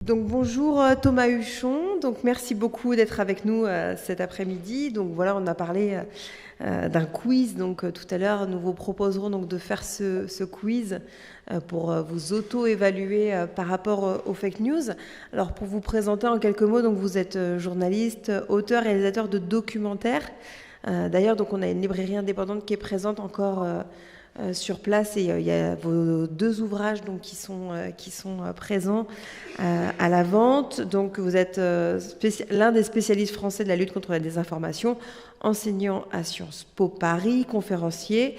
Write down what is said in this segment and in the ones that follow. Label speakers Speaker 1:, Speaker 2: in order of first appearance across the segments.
Speaker 1: Donc bonjour Thomas Huchon, donc merci beaucoup d'être avec nous cet après-midi. Donc voilà, on a parlé d'un quiz, donc tout à l'heure nous vous proposerons donc de faire ce quiz pour vous auto-évaluer par rapport aux fake news. Alors pour vous présenter en quelques mots, donc vous êtes journaliste, auteur, réalisateur de documentaires. D'ailleurs, donc on a une librairie indépendante qui est présente encore sur place et il y a vos deux ouvrages donc, qui sont présents à la vente. Donc vous êtes l'un des spécialistes français de la lutte contre la désinformation, enseignant à Sciences Po Paris, conférencier,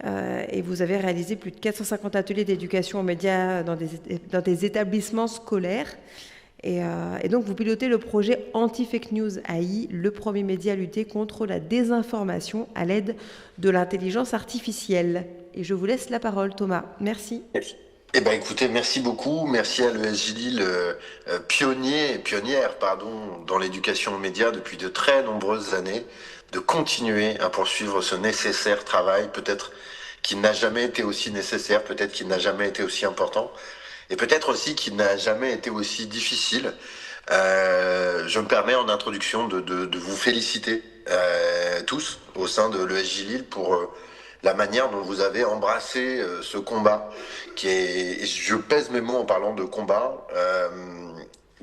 Speaker 1: et vous avez réalisé plus de 450 ateliers d'éducation aux médias dans des établissements scolaires. Et donc, vous pilotez le projet Anti-Fake News AI, le premier média à lutter contre la désinformation à l'aide de l'intelligence artificielle. Et je vous laisse la parole, Thomas. Merci.
Speaker 2: Eh ben, écoutez, merci beaucoup. Merci à l'ESJ Lille, pionnière, dans l'éducation aux médias depuis de très nombreuses années, de continuer à poursuivre ce nécessaire travail, peut-être qui n'a jamais été aussi nécessaire, peut-être qu'il n'a jamais été aussi important, et peut-être aussi qu'il n'a jamais été aussi difficile. Je me permets en introduction de vous féliciter tous au sein de l'ESJ Lille pour la manière dont vous avez embrassé ce combat, qui est, je pèse mes mots en parlant de combat,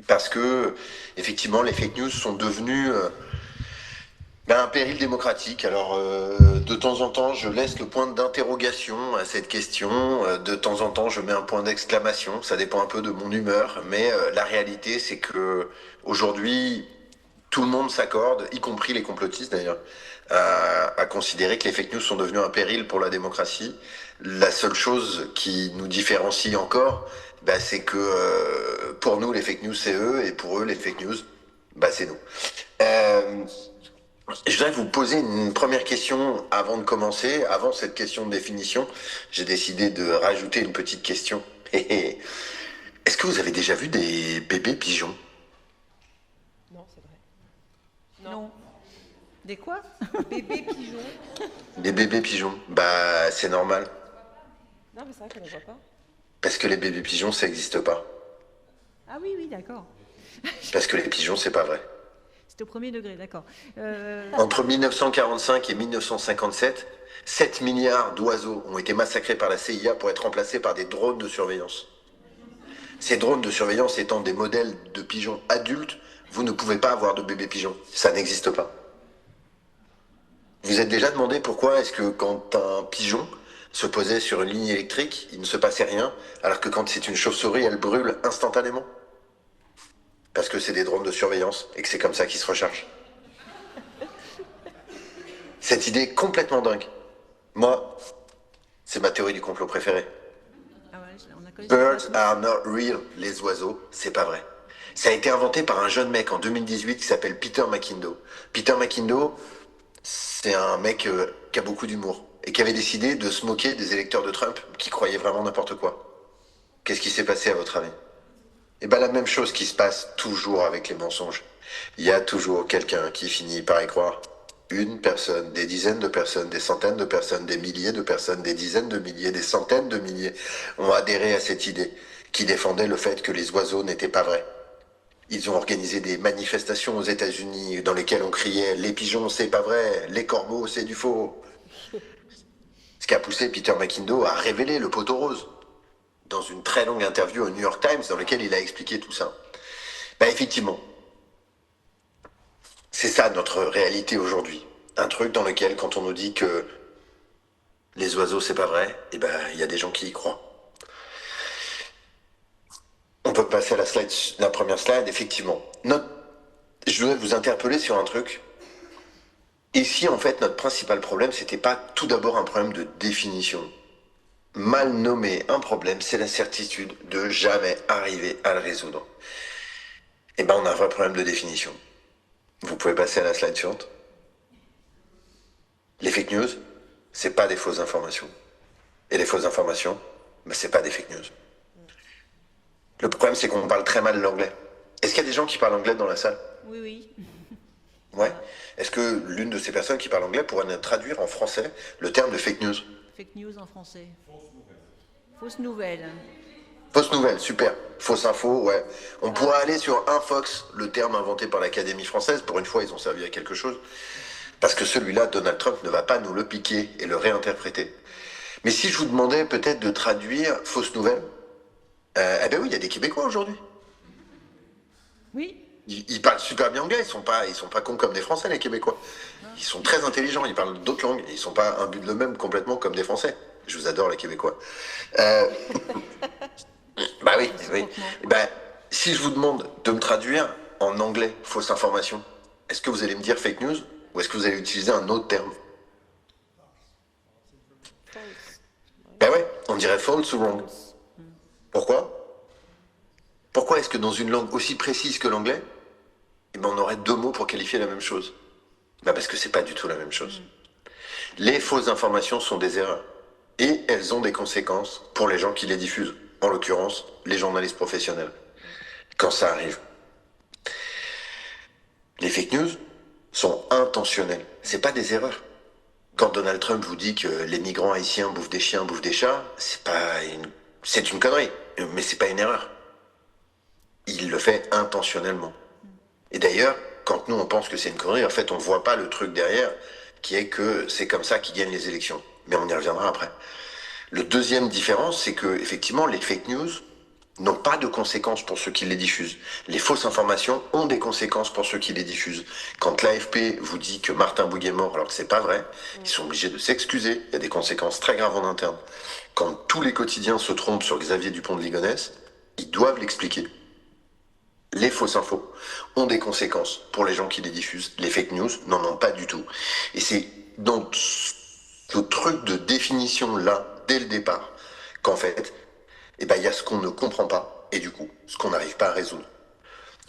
Speaker 2: parce que effectivement les fake news sont devenus un péril démocratique. Alors, de temps en temps, je laisse le point d'interrogation à cette question. De temps en temps, je mets un point d'exclamation. Ça dépend un peu de mon humeur. Mais la réalité, c'est que aujourd'hui, tout le monde s'accorde, y compris les complotistes d'ailleurs, à considérer que les fake news sont devenus un péril pour la démocratie. La seule chose qui nous différencie encore, c'est que pour nous, les fake news, c'est eux, et pour eux, les fake news, c'est nous. Je voudrais vous poser une première question avant de commencer. Avant cette question de définition, j'ai décidé de rajouter une petite question. Est-ce que vous avez déjà vu des bébés pigeons?
Speaker 1: Non, c'est vrai.
Speaker 3: Non. Des quoi?
Speaker 1: Bébés pigeons.
Speaker 2: Des bébés pigeons? C'est normal.
Speaker 1: Non, mais c'est vrai qu'on ne voit pas.
Speaker 2: Parce que les bébés pigeons, ça n'existe pas.
Speaker 3: Ah oui, d'accord.
Speaker 2: Parce que les pigeons, c'est pas vrai.
Speaker 3: C'était au premier degré, d'accord.
Speaker 2: Entre 1945 et 1957, 7 milliards d'oiseaux ont été massacrés par la CIA pour être remplacés par des drones de surveillance. Ces drones de surveillance étant des modèles de pigeons adultes, vous ne pouvez pas avoir de bébés pigeons. Ça n'existe pas. Vous êtes déjà demandé pourquoi est-ce que quand un pigeon se posait sur une ligne électrique, il ne se passait rien, alors que quand c'est une chauve-souris, elle brûle instantanément? Parce que c'est des drones de surveillance et que c'est comme ça qu'ils se rechargent. Cette idée est complètement dingue. Moi, c'est ma théorie du complot préférée.
Speaker 3: Ah ouais, on a connu
Speaker 2: Birds are not real. Les oiseaux, c'est pas vrai. Ça a été inventé par un jeune mec en 2018 qui s'appelle Peter McKindow. Peter McKindow, c'est un mec qui a beaucoup d'humour et qui avait décidé de se moquer des électeurs de Trump qui croyaient vraiment n'importe quoi. Qu'est-ce qui s'est passé à votre avis? La même chose qui se passe toujours avec les mensonges. Il y a toujours quelqu'un qui finit par y croire. Une personne, des dizaines de personnes, des centaines de personnes, des milliers de personnes, des dizaines de milliers, des centaines de milliers ont adhéré à cette idée qui défendait le fait que les oiseaux n'étaient pas vrais. Ils ont organisé des manifestations aux États-Unis dans lesquelles on criait « Les pigeons, c'est pas vrai, les corbeaux, c'est du faux ». Ce qui a poussé Peter McKindow à révéler le poteau rose dans une très longue interview au New York Times dans laquelle il a expliqué tout ça. Effectivement, c'est ça notre réalité aujourd'hui. Un truc dans lequel, quand on nous dit que les oiseaux, c'est pas vrai, il y a des gens qui y croient. On peut passer à la première slide, effectivement. Je voudrais vous interpeller sur un truc. Ici, en fait, notre principal problème, c'était pas tout d'abord un problème de définition. Mal nommer un problème, c'est la certitude de jamais arriver à le résoudre. On a un vrai problème de définition. Vous pouvez passer à la slide suivante. Les fake news, c'est pas des fausses informations. Et les fausses informations, c'est pas des fake news. Le problème, c'est qu'on parle très mal l'anglais. Est-ce qu'il y a des gens qui parlent anglais dans la salle?
Speaker 3: Oui, oui.
Speaker 2: Ouais. Est-ce que l'une de ces personnes qui parle anglais pourrait traduire en français le terme de fake news?
Speaker 3: Fake news en français. Fausse nouvelle.
Speaker 2: Fausse nouvelle, super. Fausse info, ouais. On pourrait aller sur Infox, le terme inventé par l'Académie française. Pour une fois, ils ont servi à quelque chose. Parce que celui-là, Donald Trump ne va pas nous le piquer et le réinterpréter. Mais si je vous demandais peut-être de traduire fausse nouvelle, eh ben oui, il y a des Québécois aujourd'hui.
Speaker 3: Oui.
Speaker 2: Ils parlent super bien anglais, ils sont pas cons comme des Français, les Québécois. Ils sont très intelligents, ils parlent d'autres langues, ils sont pas imbus de l'eux-mêmes complètement comme des Français. Je vous adore, les Québécois. Euh, Bah oui, oui.
Speaker 3: Réciproquement.
Speaker 2: Bah, si je vous demande de me traduire en anglais fausse information, est-ce que vous allez me dire fake news ou est-ce que vous allez utiliser un autre terme?
Speaker 1: False.
Speaker 2: Bah ouais, on dirait false ou wrong.
Speaker 1: False.
Speaker 2: Pourquoi? Pourquoi est-ce que dans une langue aussi précise que l'anglais, eh ben on aurait deux mots pour qualifier la même chose? Bah parce que c'est pas du tout la même chose. Les fausses informations sont des erreurs. Et elles ont des conséquences pour les gens qui les diffusent. En l'occurrence, les journalistes professionnels. Quand ça arrive. Les fake news sont intentionnelles. C'est pas des erreurs. Quand Donald Trump vous dit que les migrants haïtiens bouffent des chiens, bouffent des chats, c'est une connerie. Mais c'est pas une erreur. Il le fait intentionnellement. Et d'ailleurs, quand nous on pense que c'est une connerie, en fait on voit pas le truc derrière, qui est que c'est comme ça qu'ils gagnent les élections. Mais on y reviendra après. Le deuxième différence, c'est que effectivement les fake news n'ont pas de conséquences pour ceux qui les diffusent. Les fausses informations ont des conséquences pour ceux qui les diffusent. Quand l'AFP vous dit que Martin Bouygues est mort alors que c'est pas vrai, ils sont obligés de s'excuser. Il y a des conséquences très graves en interne. Quand tous les quotidiens se trompent sur Xavier Dupont de Ligonnès, ils doivent l'expliquer. Les fausses infos ont des conséquences pour les gens qui les diffusent. Les fake news n'en ont pas du tout. Et c'est dans ce truc de définition là, dès le départ, qu'en fait, eh ben, il y a ce qu'on ne comprend pas et du coup, ce qu'on n'arrive pas à résoudre.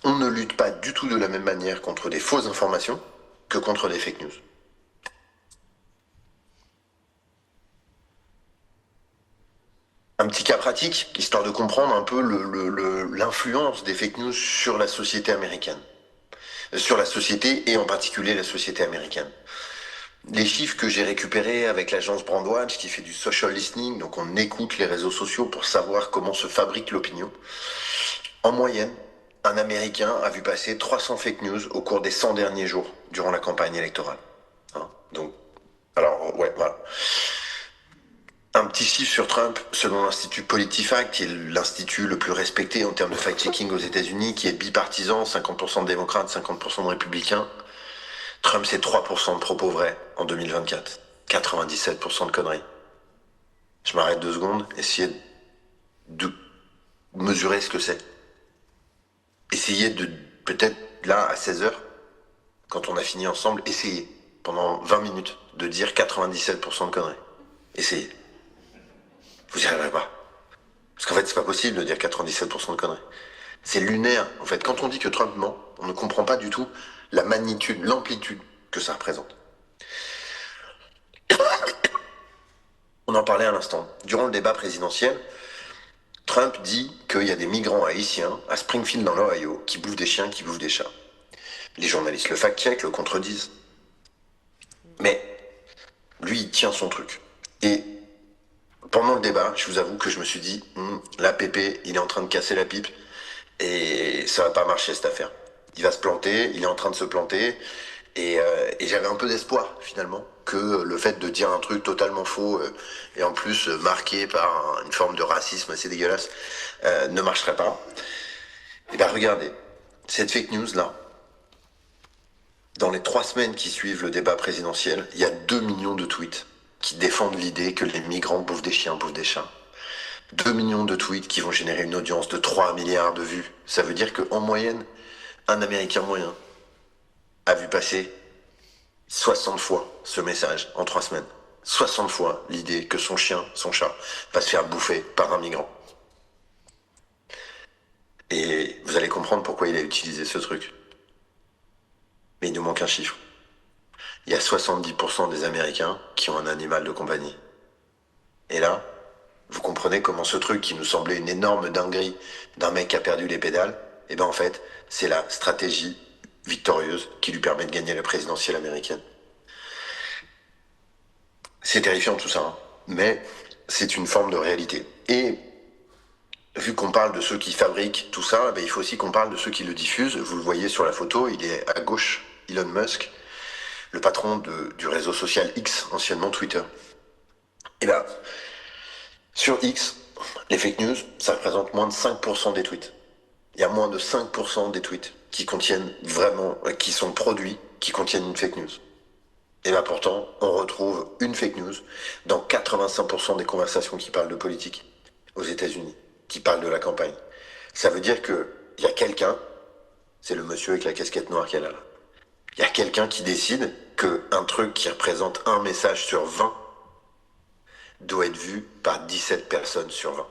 Speaker 2: On ne lutte pas du tout de la même manière contre des fausses informations que contre des fake news. Un petit cas pratique, histoire de comprendre un peu l'influence des fake news sur la société américaine. Sur la société et en particulier la société américaine. Les chiffres que j'ai récupérés avec l'agence Brandwatch qui fait du social listening, donc on écoute les réseaux sociaux pour savoir comment se fabrique l'opinion. En moyenne, un Américain a vu passer 300 fake news au cours des 100 derniers jours durant la campagne électorale. Hein, donc, alors, ouais, voilà. Un petit chiffre sur Trump, selon l'Institut PolitiFact, qui est l'institut le plus respecté en termes de fact-checking aux États-Unis, qui est bipartisan, 50% de démocrates, 50% de républicains. Trump, c'est 3% de propos vrais en 2024. 97% de conneries. Je m'arrête 2 secondes, essayez de mesurer ce que c'est. Essayez de, peut-être là, à 16h, quand on a fini ensemble, essayez, pendant 20 minutes, de dire 97% de conneries. Essayez. Vous n'y arriverez pas. Parce qu'en fait, c'est pas possible de dire 97% de conneries. C'est lunaire. En fait, quand on dit que Trump ment, on ne comprend pas du tout la magnitude, l'amplitude que ça représente. On en parlait à l'instant. Durant le débat présidentiel, Trump dit qu'il y a des migrants haïtiens à Springfield dans l'Ohio qui bouffent des chiens, qui bouffent des chats. Les journalistes le fact-check, le contredisent. Mais lui, il tient son truc. Et pendant le débat, je vous avoue que je me suis dit, là, Pépé, il est en train de casser la pipe et ça va pas marcher cette affaire. Il va se planter, il est en train de se planter. Et j'avais un peu d'espoir finalement que le fait de dire un truc totalement faux et en plus marqué par une forme de racisme assez dégueulasse ne marcherait pas. Et ben regardez, cette fake news là, dans les 3 semaines qui suivent le débat présidentiel, il y a 2 millions de tweets qui défendent l'idée que les migrants bouffent des chiens, bouffent des chats. 2 millions de tweets qui vont générer une audience de 3 milliards de vues. Ça veut dire qu'en moyenne, un Américain moyen a vu passer 60 fois ce message en 3 semaines. 60 fois l'idée que son chien, son chat, va se faire bouffer par un migrant. Et vous allez comprendre pourquoi il a utilisé ce truc. Mais il nous manque un chiffre. Il y a 70% des Américains qui ont un animal de compagnie. Et là, vous comprenez comment ce truc qui nous semblait une énorme dinguerie d'un mec qui a perdu les pédales, et ben en fait, c'est la stratégie victorieuse qui lui permet de gagner la présidentielle américaine. C'est terrifiant tout ça, hein, mais c'est une forme de réalité. Et vu qu'on parle de ceux qui fabriquent tout ça, il faut aussi qu'on parle de ceux qui le diffusent. Vous le voyez sur la photo, il est à gauche, Elon Musk, le patron du réseau social X, anciennement Twitter. Et là, sur X, les fake news, ça représente moins de 5% des tweets. Il y a moins de 5% des tweets qui contiennent vraiment, qui sont produits, qui contiennent une fake news. Et là pourtant, on retrouve une fake news dans 85% des conversations qui parlent de politique aux États-Unis, qui parlent de la campagne. Ça veut dire que il y a quelqu'un, c'est le monsieur avec la casquette noire qu'elle a là, il y a quelqu'un qui décide qu'un truc qui représente un message sur 20 doit être vu par 17 personnes sur 20.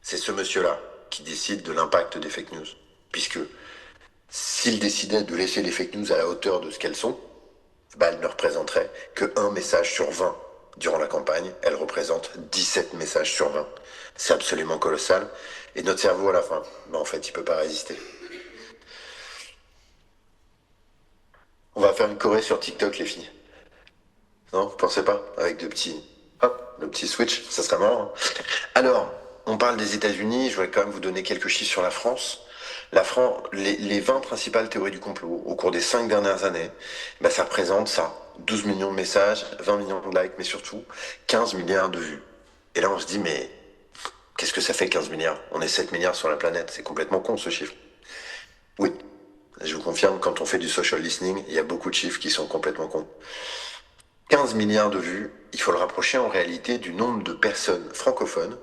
Speaker 2: C'est ce monsieur-là qui décide de l'impact des fake news. Puisque s'il décidait de laisser les fake news à la hauteur de ce qu'elles sont, elle ne représenterait qu'un message sur 20 durant la campagne. Elle représente 17 messages sur 20. C'est absolument colossal. Et notre cerveau, à la fin, en fait, il peut pas résister. On va faire une choré sur TikTok, les filles. Non, vous pensez pas? Avec le petit switch, ça serait marrant. Alors, on parle des États-Unis, je voudrais quand même vous donner quelques chiffres sur la France. Les 20 principales théories du complot au cours des 5 dernières années, ça représente ça, 12 millions de messages, 20 millions de likes, mais surtout 15 milliards de vues. Et là, on se dit, mais qu'est-ce que ça fait 15 milliards? On est 7 milliards sur la planète, c'est complètement con ce chiffre. Oui, je vous confirme, quand on fait du social listening, il y a beaucoup de chiffres qui sont complètement cons. 15 milliards de vues, il faut le rapprocher en réalité du nombre de personnes francophones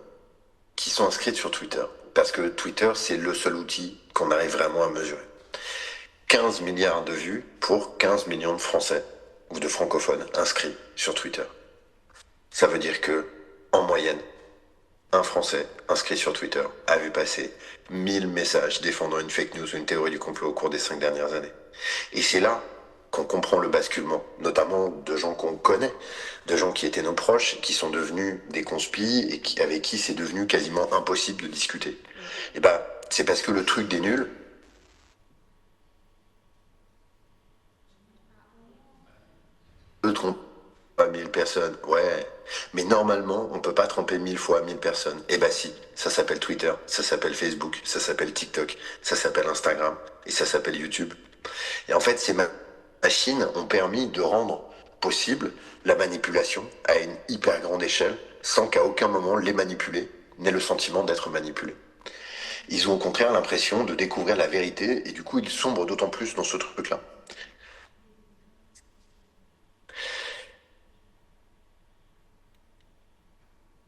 Speaker 2: qui sont inscrites sur Twitter. Parce que Twitter, c'est le seul outil qu'on arrive vraiment à mesurer. 15 milliards de vues pour 15 millions de Français ou de francophones inscrits sur Twitter. Ça veut dire que, en moyenne, un Français inscrit sur Twitter a vu passer 1000 messages défendant une fake news ou une théorie du complot au cours des 5 dernières années. Et c'est là qu'on comprend le basculement, notamment de gens qu'on connaît, de gens qui étaient nos proches, qui sont devenus des conspis et avec qui c'est devenu quasiment impossible de discuter. Et c'est parce que le truc des nuls, eux trompent pas 1000 personnes, ouais. Mais normalement, on peut pas tromper 1000 fois 1000 personnes. Si, ça s'appelle Twitter, ça s'appelle Facebook, ça s'appelle TikTok, ça s'appelle Instagram et ça s'appelle YouTube. Et en fait, ces machines ont permis de rendre possible la manipulation à une hyper grande échelle sans qu'à aucun moment les manipulés n'aient le sentiment d'être manipulés. Ils ont au contraire l'impression de découvrir la vérité et du coup ils sombrent d'autant plus dans ce truc-là.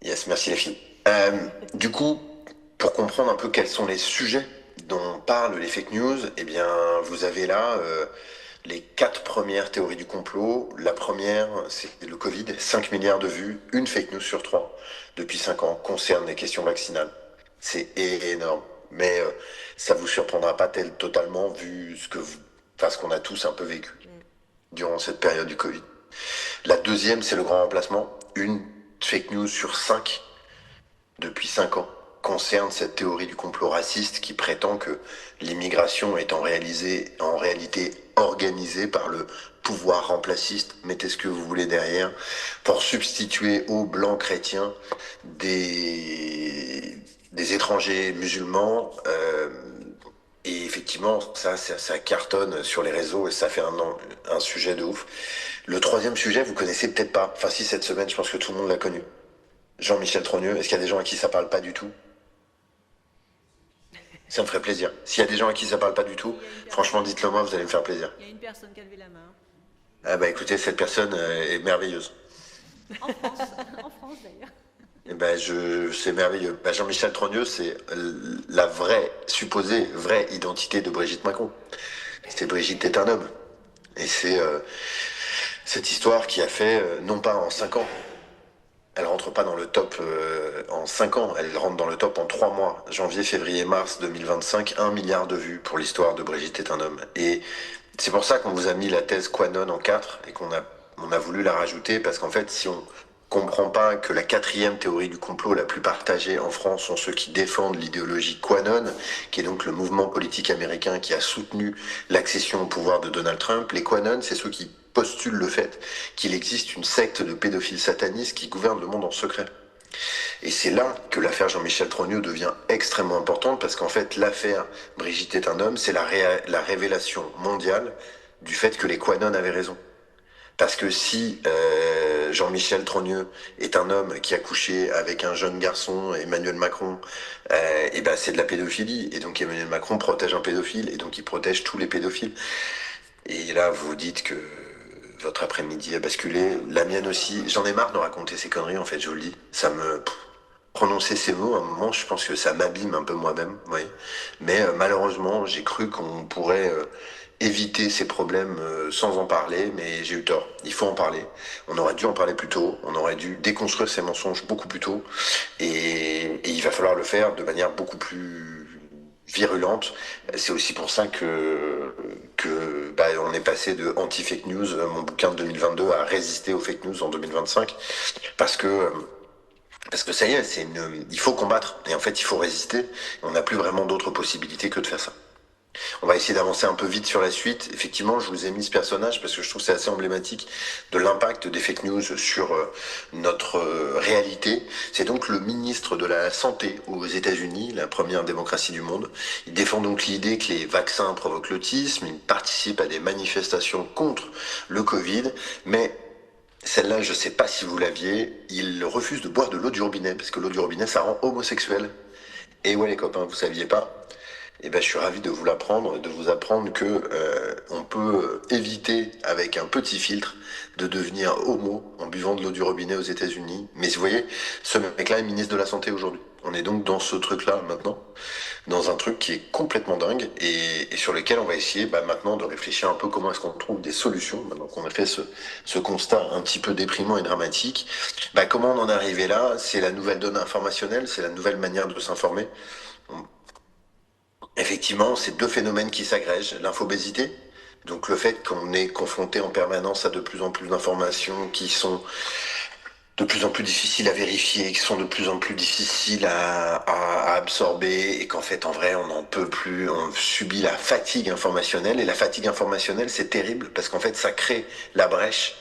Speaker 2: Yes, merci les filles. Du coup, pour comprendre un peu quels sont les sujets dont parlent les fake news, vous avez là les 4 premières théories du complot. La première, c'est le Covid, 5 milliards de vues, une fake news sur 3 depuis 5 ans concerne les questions vaccinales. C'est énorme. Mais ça vous surprendra pas totalement vu ce qu'on a tous un peu vécu durant cette période du Covid. La deuxième, c'est le grand remplacement. Une fake news sur 5 depuis 5 ans concerne cette théorie du complot raciste qui prétend que l'immigration est en réalité organisée par le pouvoir remplaciste, mettez ce que vous voulez derrière, pour substituer aux blancs chrétiens des étrangers musulmans. Et effectivement, ça cartonne sur les réseaux et ça fait un sujet de ouf. Le troisième sujet, vous connaissez peut-être pas. Enfin si, cette semaine, je pense que tout le monde l'a connu. Jean-Michel Trogneux, est-ce qu'il y a des gens à qui ça parle pas du tout? Ça me ferait plaisir. S'il y a des gens à qui ça parle pas du tout, franchement, dites-le moi, vous allez me faire plaisir.
Speaker 3: Il y a une personne qui a levé la main.
Speaker 2: Écoutez, cette personne est merveilleuse.
Speaker 3: En France d'ailleurs.
Speaker 2: C'est merveilleux. Jean-Michel Trogneux, c'est la supposée vraie identité de Brigitte Macron. C'était Brigitte est un homme. Et c'est cette histoire qui a fait, non pas en 5 ans, elle rentre pas dans le top en 5 ans, elle rentre dans le top en 3 mois. Janvier, février, mars 2025, 1 milliard de vues pour l'histoire de Brigitte est un homme. Et c'est pour ça qu'on vous a mis la thèse Quanon en 4 et qu'on a voulu la rajouter parce qu'en fait, si on comprend pas que la 4e théorie du complot la plus partagée en France sont ceux qui défendent l'idéologie Quanon, qui est donc le mouvement politique américain qui a soutenu l'accession au pouvoir de Donald Trump. Les Quanon, c'est ceux qui postulent le fait qu'il existe une secte de pédophiles satanistes qui gouverne le monde en secret. Et c'est là que l'affaire Jean-Michel Trogneux devient extrêmement importante, parce qu'en fait, l'affaire Brigitte est un homme, c'est la révélation mondiale du fait que les Quanon avaient raison. Parce que si Jean-Michel Trogneux est un homme qui a couché avec un jeune garçon, Emmanuel Macron, et ben c'est de la pédophilie. Et donc Emmanuel Macron protège un pédophile, et donc il protège tous les pédophiles. Et là, vous dites que votre après-midi a basculé, la mienne aussi. J'en ai marre de raconter ces conneries, en fait, je vous le dis. Prononcer ces mots, à un moment, je pense que ça m'abîme un peu moi-même, oui. Mais malheureusement, j'ai cru qu'on pourrait éviter ces problèmes sans en parler, mais j'ai eu tort. Il faut en parler. On aurait dû en parler plus tôt. On aurait dû déconstruire ces mensonges beaucoup plus tôt. Et il va falloir le faire de manière beaucoup plus virulente. C'est aussi pour ça que on est passé de anti-fake news, mon bouquin de 2022, à résister aux fake news en 2025, parce que ça y est, il faut combattre, et en fait il faut résister. On n'a plus vraiment d'autres possibilités que de faire ça. On va essayer d'avancer un peu vite sur la suite. Effectivement, je vous ai mis ce personnage parce que je trouve que c'est assez emblématique de l'impact des fake news sur notre réalité. C'est donc le ministre de la Santé aux États-Unis, la première démocratie du monde. Il défend donc l'idée que les vaccins provoquent l'autisme. Il participe à des manifestations contre le Covid, mais celle-là, je ne sais pas si vous l'aviez, il refuse de boire de l'eau du robinet, parce que l'eau du robinet, ça rend homosexuel. Et ouais, les copains, vous saviez pas? Eh ben, je suis ravi de vous l'apprendre, de vous apprendre que on peut éviter, avec un petit filtre, de devenir homo en buvant de l'eau du robinet aux États-Unis. Mais vous voyez, ce mec-là est ministre de la Santé aujourd'hui. On est donc dans ce truc-là maintenant, dans un truc qui est complètement dingue et sur lequel on va essayer maintenant de réfléchir un peu comment est-ce qu'on trouve des solutions, maintenant qu'on a fait ce constat un petit peu déprimant et dramatique. Comment on en est arrivé là? C'est la nouvelle donne informationnelle, c'est la nouvelle manière de s'informer. Effectivement, c'est deux phénomènes qui s'agrègent. L'infobésité, donc le fait qu'on est confronté en permanence à de plus en plus d'informations qui sont de plus en plus difficiles à vérifier, qui sont de plus en plus difficiles à absorber, et qu'en fait, en vrai, on n'en peut plus, on subit la fatigue informationnelle, et la fatigue informationnelle, c'est terrible, parce qu'en fait, ça crée la brèche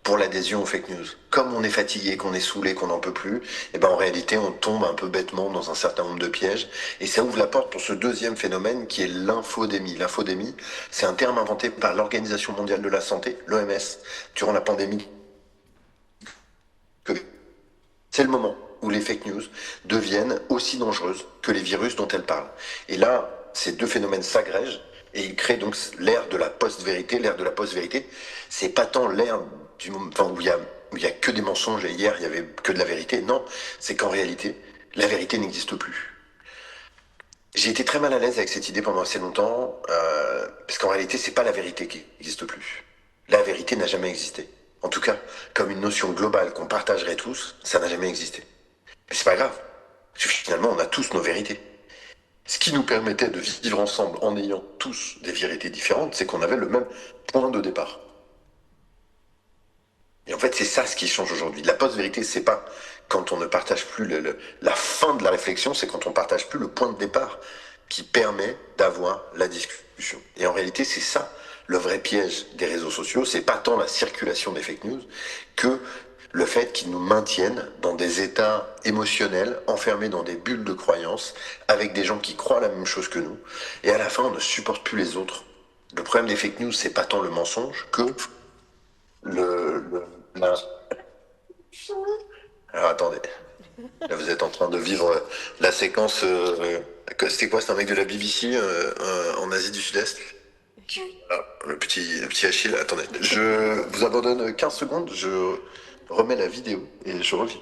Speaker 2: pour l'adhésion aux fake news. Comme on est fatigué, qu'on est saoulé, qu'on n'en peut plus, et en réalité, on tombe un peu bêtement dans un certain nombre de pièges, et ça ouvre la porte pour ce deuxième phénomène qui est l'infodémie. L'infodémie, c'est un terme inventé par l'Organisation mondiale de la santé, l'OMS, durant la pandémie. C'est le moment où les fake news deviennent aussi dangereuses que les virus dont elles parlent. Et là, ces deux phénomènes s'agrègent et ils créent donc l'ère de la post-vérité. L'ère de la post-vérité, c'est pas tant l'ère du moment où il y a que des mensonges et hier il y avait que de la vérité. Non, c'est qu'en réalité, la vérité n'existe plus. J'ai été très mal à l'aise avec cette idée pendant assez longtemps, parce qu'en réalité, c'est pas la vérité qui n'existe plus. La vérité n'a jamais existé. En tout cas, comme une notion globale qu'on partagerait tous, ça n'a jamais existé. Mais c'est pas grave, parce que finalement, on a tous nos vérités. Ce qui nous permettait de vivre ensemble en ayant tous des vérités différentes, c'est qu'on avait le même point de départ. Et en fait, c'est ça ce qui change aujourd'hui. La post-vérité, c'est pas quand on ne partage plus la fin de la réflexion, c'est quand on partage plus le point de départ qui permet d'avoir la discussion. Et en réalité, c'est ça le vrai piège des réseaux sociaux. C'est pas tant la circulation des fake news que le fait qu'ils nous maintiennent dans des états émotionnels, enfermés dans des bulles de croyances, avec des gens qui croient la même chose que nous. Et à la fin, on ne supporte plus les autres. Le problème des fake news, c'est pas tant le mensonge que la... Alors attendez, là vous êtes en train de vivre la séquence. C'était quoi? C'est un mec de la BBC en Asie du Sud-Est. Ah, le petit Achille. Attendez, je vous abandonne 15 secondes, je remets la vidéo et je reviens.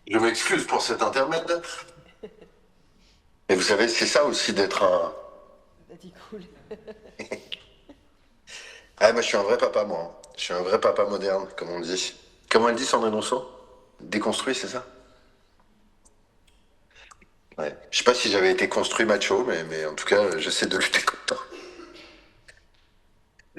Speaker 2: Je m'excuse pour cet intermède. Et vous savez, c'est ça aussi d'être un.
Speaker 1: T'as dit cool.
Speaker 2: Ah, moi je suis un vrai papa, moi. Je suis un vrai papa moderne, comme on dit. Comment elle dit, Sandrine Rousseau? Déconstruit, c'est ça? Ouais. Je sais pas si j'avais été construit macho, mais en tout cas, j'essaie de lutter contre.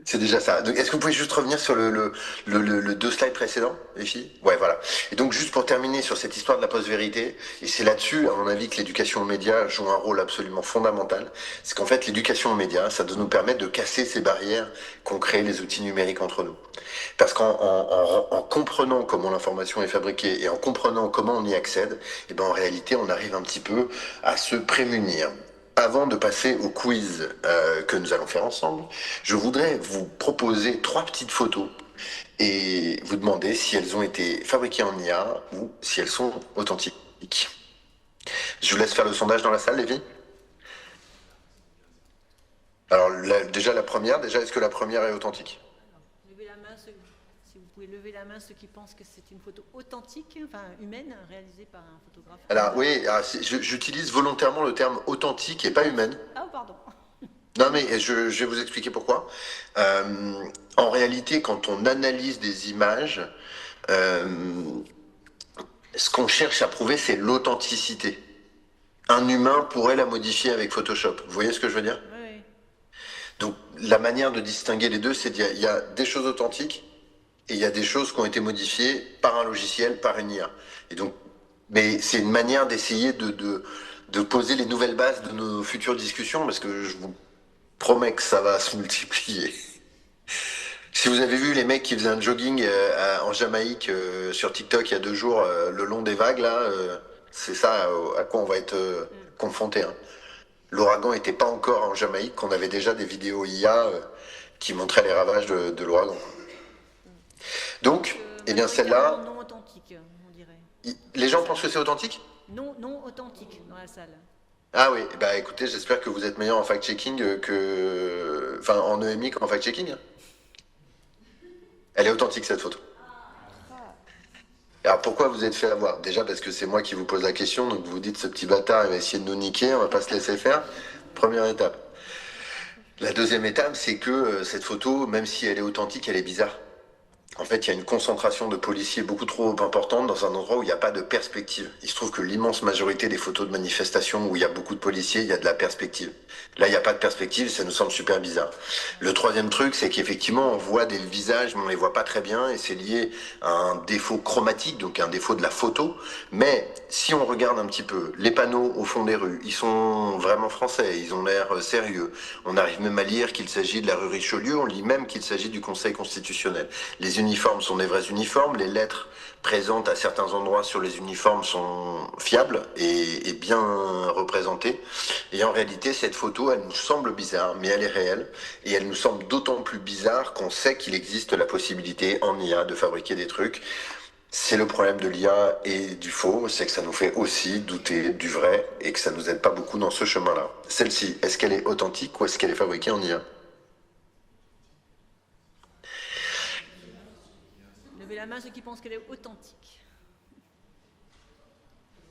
Speaker 2: C'est déjà ça. Donc, est-ce que vous pouvez juste revenir sur le deux slides précédents, les filles? Ouais, voilà. Et donc, juste pour terminer sur cette histoire de la post-vérité, et c'est là-dessus, à mon avis, que l'éducation aux médias joue un rôle absolument fondamental. C'est qu'en fait, l'éducation aux médias, ça doit nous permettre de casser ces barrières qu'ont créées les outils numériques entre nous. Parce qu'en comprenant comment l'information est fabriquée et en comprenant comment on y accède, et ben en réalité, on arrive un petit peu à se prémunir. Avant de passer au quiz que nous allons faire ensemble, je voudrais vous proposer 3 petites photos et vous demander si elles ont été fabriquées en IA ou si elles sont authentiques. Je vous laisse faire le sondage dans la salle, les filles. Alors déjà la première, est-ce que la première est authentique?
Speaker 3: Levez la main, si vous pouvez lever la main ceux qui pensent que c'est une photo authentique, enfin humaine, réalisée par un photographe.
Speaker 2: Alors oui, j'utilise volontairement le terme authentique et pas humaine.
Speaker 3: Ah, pardon.
Speaker 2: Non, mais je vais vous expliquer pourquoi. En réalité, quand on analyse des images, euh, ce qu'on cherche à prouver, c'est l'authenticité. Un humain pourrait la modifier avec Photoshop. Vous voyez ce que je veux dire?
Speaker 3: Oui.
Speaker 2: Donc, la manière de distinguer les deux, c'est qu'il y a des choses authentiques et il y a des choses qui ont été modifiées par un logiciel, par une IA. Et donc, mais c'est une manière d'essayer de poser les nouvelles bases de nos futures discussions, parce que je vous promets que ça va se multiplier. Si vous avez vu les mecs qui faisaient un jogging en Jamaïque sur TikTok il y a 2 jours, le long des vagues, là, c'est ça à quoi on va être confronté. Hein. L'ouragan n'était pas encore en Jamaïque, qu'on avait déjà des vidéos IA qui montraient les ravages de l'ouragan. Donc, eh bien celle-là,
Speaker 3: Non authentique, on dirait.
Speaker 2: les gens pensent que c'est authentique?
Speaker 3: Non authentique dans la salle.
Speaker 2: Ah oui, bah écoutez, j'espère que vous êtes meilleur en fact-checking que... Enfin, en EMI qu'en fact-checking. Hein. Elle est authentique, cette photo. Alors pourquoi vous êtes fait avoir? Déjà parce que c'est moi qui vous pose la question, donc vous dites ce petit bâtard, il va essayer de nous niquer, on va pas se laisser faire. Première étape. La deuxième étape, c'est que cette photo, même si elle est authentique, elle est bizarre. En fait, il y a une concentration de policiers beaucoup trop importante dans un endroit où il n'y a pas de perspective. Il se trouve que l'immense majorité des photos de manifestations où il y a beaucoup de policiers, il y a de la perspective. Là, il n'y a pas de perspective et ça nous semble super bizarre. Le troisième truc, c'est qu'effectivement, on voit des visages, mais on les voit pas très bien et c'est lié à un défaut chromatique, donc un défaut de la photo. Mais si on regarde un petit peu les panneaux au fond des rues, ils sont vraiment français, ils ont l'air sérieux. On arrive même à lire qu'il s'agit de la rue Richelieu, on lit même qu'il s'agit du Conseil constitutionnel. Les uniformes sont des vrais uniformes, les lettres présentes à certains endroits sur les uniformes sont fiables et bien représentées. Et en réalité, cette photo, elle nous semble bizarre, mais elle est réelle. Et elle nous semble d'autant plus bizarre qu'on sait qu'il existe la possibilité en IA de fabriquer des trucs. C'est le problème de l'IA et du faux, c'est que ça nous fait aussi douter du vrai et que ça nous aide pas beaucoup dans ce chemin-là. Celle-ci, est-ce qu'elle est authentique ou est-ce qu'elle est fabriquée en IA?
Speaker 3: Levez la main ceux qui pensent qu'elle est authentique.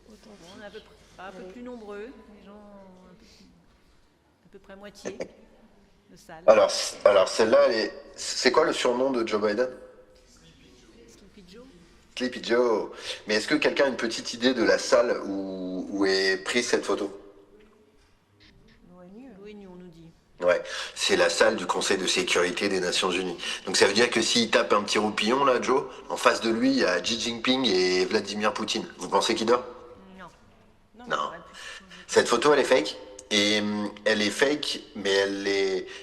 Speaker 3: Bon, on est un peu plus nombreux, les gens à peu près moitié de salle.
Speaker 2: Alors celle-là, c'est quoi le surnom de Joe Biden?
Speaker 3: Sleepy Joe.
Speaker 2: Sleepy Joe. Mais est-ce que quelqu'un a une petite idée de la salle où est prise cette photo?
Speaker 3: L'ONU, on nous dit.
Speaker 2: Ouais, c'est la salle du Conseil de sécurité des Nations Unies. Donc ça veut dire que s'il tape un petit roupillon là, Joe, en face de lui, il y a Xi Jinping et Vladimir Poutine. Vous pensez qu'il dort? Non. Cette photo, elle est fake. Et elle est fake, mais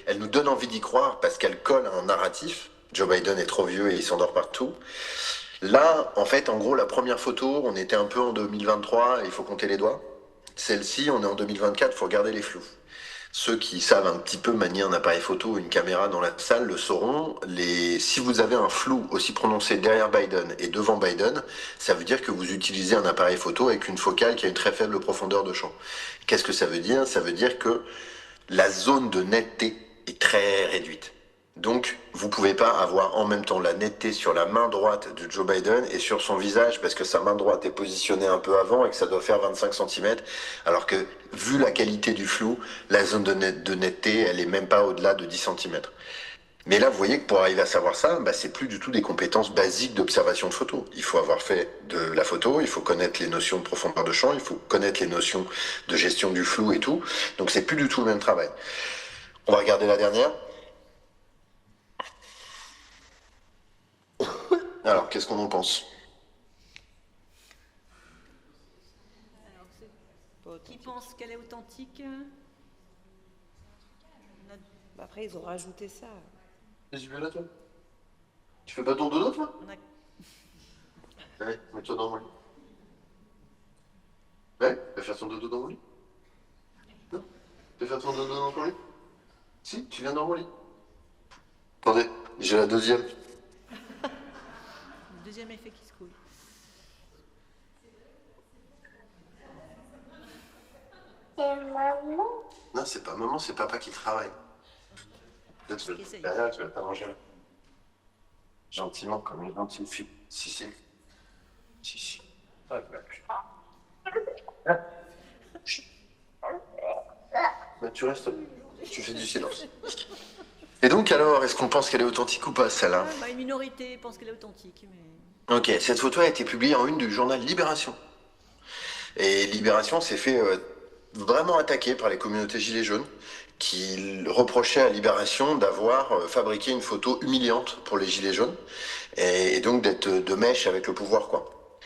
Speaker 2: elle nous donne envie d'y croire parce qu'elle colle à un narratif. Joe Biden est trop vieux et il s'endort partout. Là, en fait, en gros, la première photo, on était un peu en 2023, il faut compter les doigts. Celle-ci, on est en 2024, il faut regarder les flous. Ceux qui savent un petit peu manier un appareil photo ou une caméra dans la salle le sauront. Si vous avez un flou aussi prononcé derrière Biden et devant Biden, ça veut dire que vous utilisez un appareil photo avec une focale qui a une très faible profondeur de champ. Qu'est-ce que ça veut dire? Ça veut dire que la zone de netteté est très réduite. Donc, vous pouvez pas avoir en même temps la netteté sur la main droite de Joe Biden et sur son visage parce que sa main droite est positionnée un peu avant et que ça doit faire 25 cm. Alors que, vu la qualité du flou, la zone de netteté, elle est même pas au-delà de 10 cm. Mais là, vous voyez que pour arriver à savoir ça, bah, c'est plus du tout des compétences basiques d'observation de photo. Il faut avoir fait de la photo, il faut connaître les notions de profondeur de champ, il faut connaître les notions de gestion du flou et tout. Donc c'est plus du tout le même travail. On va regarder la dernière. Alors, qu'est-ce qu'on en pense?
Speaker 3: Alors, qui pense qu'elle est authentique?
Speaker 1: Après, ils ont rajouté ça.
Speaker 2: Vas-y, viens là, toi. Tu fais pas ton dodo, toi?
Speaker 3: On a-
Speaker 2: Allez, mets-toi dans mon lit. Ouais, tu vas faire ton dodo dans mon lit? Non? Tu vas faire ton dodo dans ton lit? Si, tu viens dans mon lit. Attendez, j'ai la deuxième.
Speaker 3: Le deuxième effet qui se coule.
Speaker 2: Non, c'est pas maman, c'est papa qui travaille. Là, tu
Speaker 3: Essaye.
Speaker 2: vas tu vas pas manger là. Gentiment, comme une gentille fille. Si, si. Si, si. Ah, bah. Bah, tu restes. Tu fais du silence. Et donc, alors, est-ce qu'on pense qu'elle est authentique ou pas, celle-là?
Speaker 3: Une minorité pense qu'elle est authentique, mais...
Speaker 2: Ok, cette photo a été publiée en une du journal Libération. Et Libération s'est fait vraiment attaquer par les communautés Gilets jaunes qui reprochaient à Libération d'avoir fabriqué une photo humiliante pour les Gilets jaunes et donc d'être de mèche avec le pouvoir, quoi.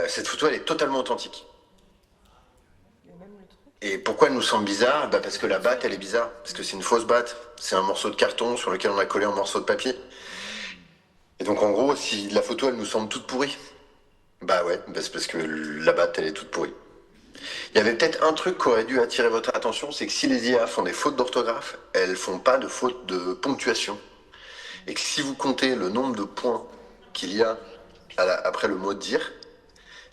Speaker 2: Cette photo, elle est totalement authentique. Et pourquoi elle nous semble bizarre? Bah parce que la batte, elle est bizarre. Parce que c'est une fausse batte. C'est un morceau de carton sur lequel on a collé un morceau de papier. Et donc, en gros, si la photo, elle nous semble toute pourrie, bah ouais, bah c'est parce que la batte, elle est toute pourrie. Il y avait peut-être un truc qui aurait dû attirer votre attention, c'est que si les IA font des fautes d'orthographe, elles font pas de fautes de ponctuation. Et que si vous comptez le nombre de points qu'il y a après le mot dire,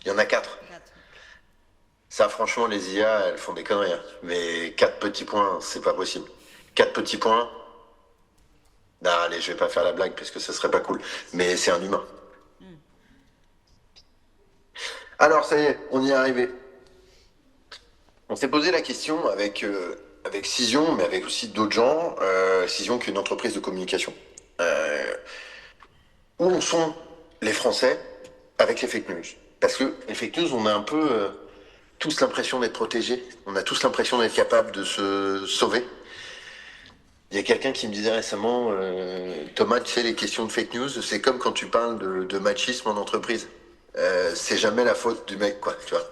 Speaker 2: il y en a 4. Ça, franchement, les IA, elles font des conneries. Hein. Mais 4 petits points, c'est pas possible. 4 petits points. Non, allez, je vais pas faire la blague parce que ce serait pas cool. Mais c'est un humain. Alors, ça y est, on y est arrivé. On s'est posé la question avec Cision, mais avec aussi d'autres gens. Cision, qui est une entreprise de communication. Où en sont les Français avec les fake news? Parce que les fake news, on a un peu tous l'impression d'être protégés. On a tous l'impression d'être capable de se sauver. Il y a quelqu'un qui me disait récemment, Thomas, tu sais, les questions de fake news, c'est comme quand tu parles de machisme en entreprise. C'est jamais la faute du mec, quoi, tu vois.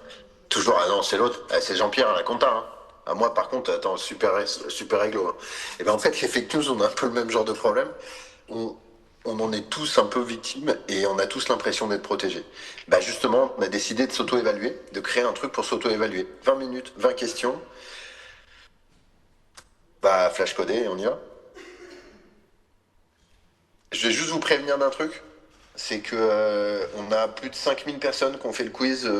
Speaker 2: Toujours, ah non, c'est l'autre. Ah, c'est Jean-Pierre à la compta, hein. Ah, moi, par contre, attends, super réglo. Hein. Et ben, en fait, les fake news, on a un peu le même genre de problème. On, on en est tous un peu victimes et on a tous l'impression d'être protégés. Bah, justement, on a décidé de s'auto-évaluer, de créer un truc pour s'auto-évaluer. 20 minutes, 20 questions. Bah, flash codé et on y va. Je vais juste vous prévenir d'un truc. C'est que on a plus de 5000 personnes qui ont fait le quiz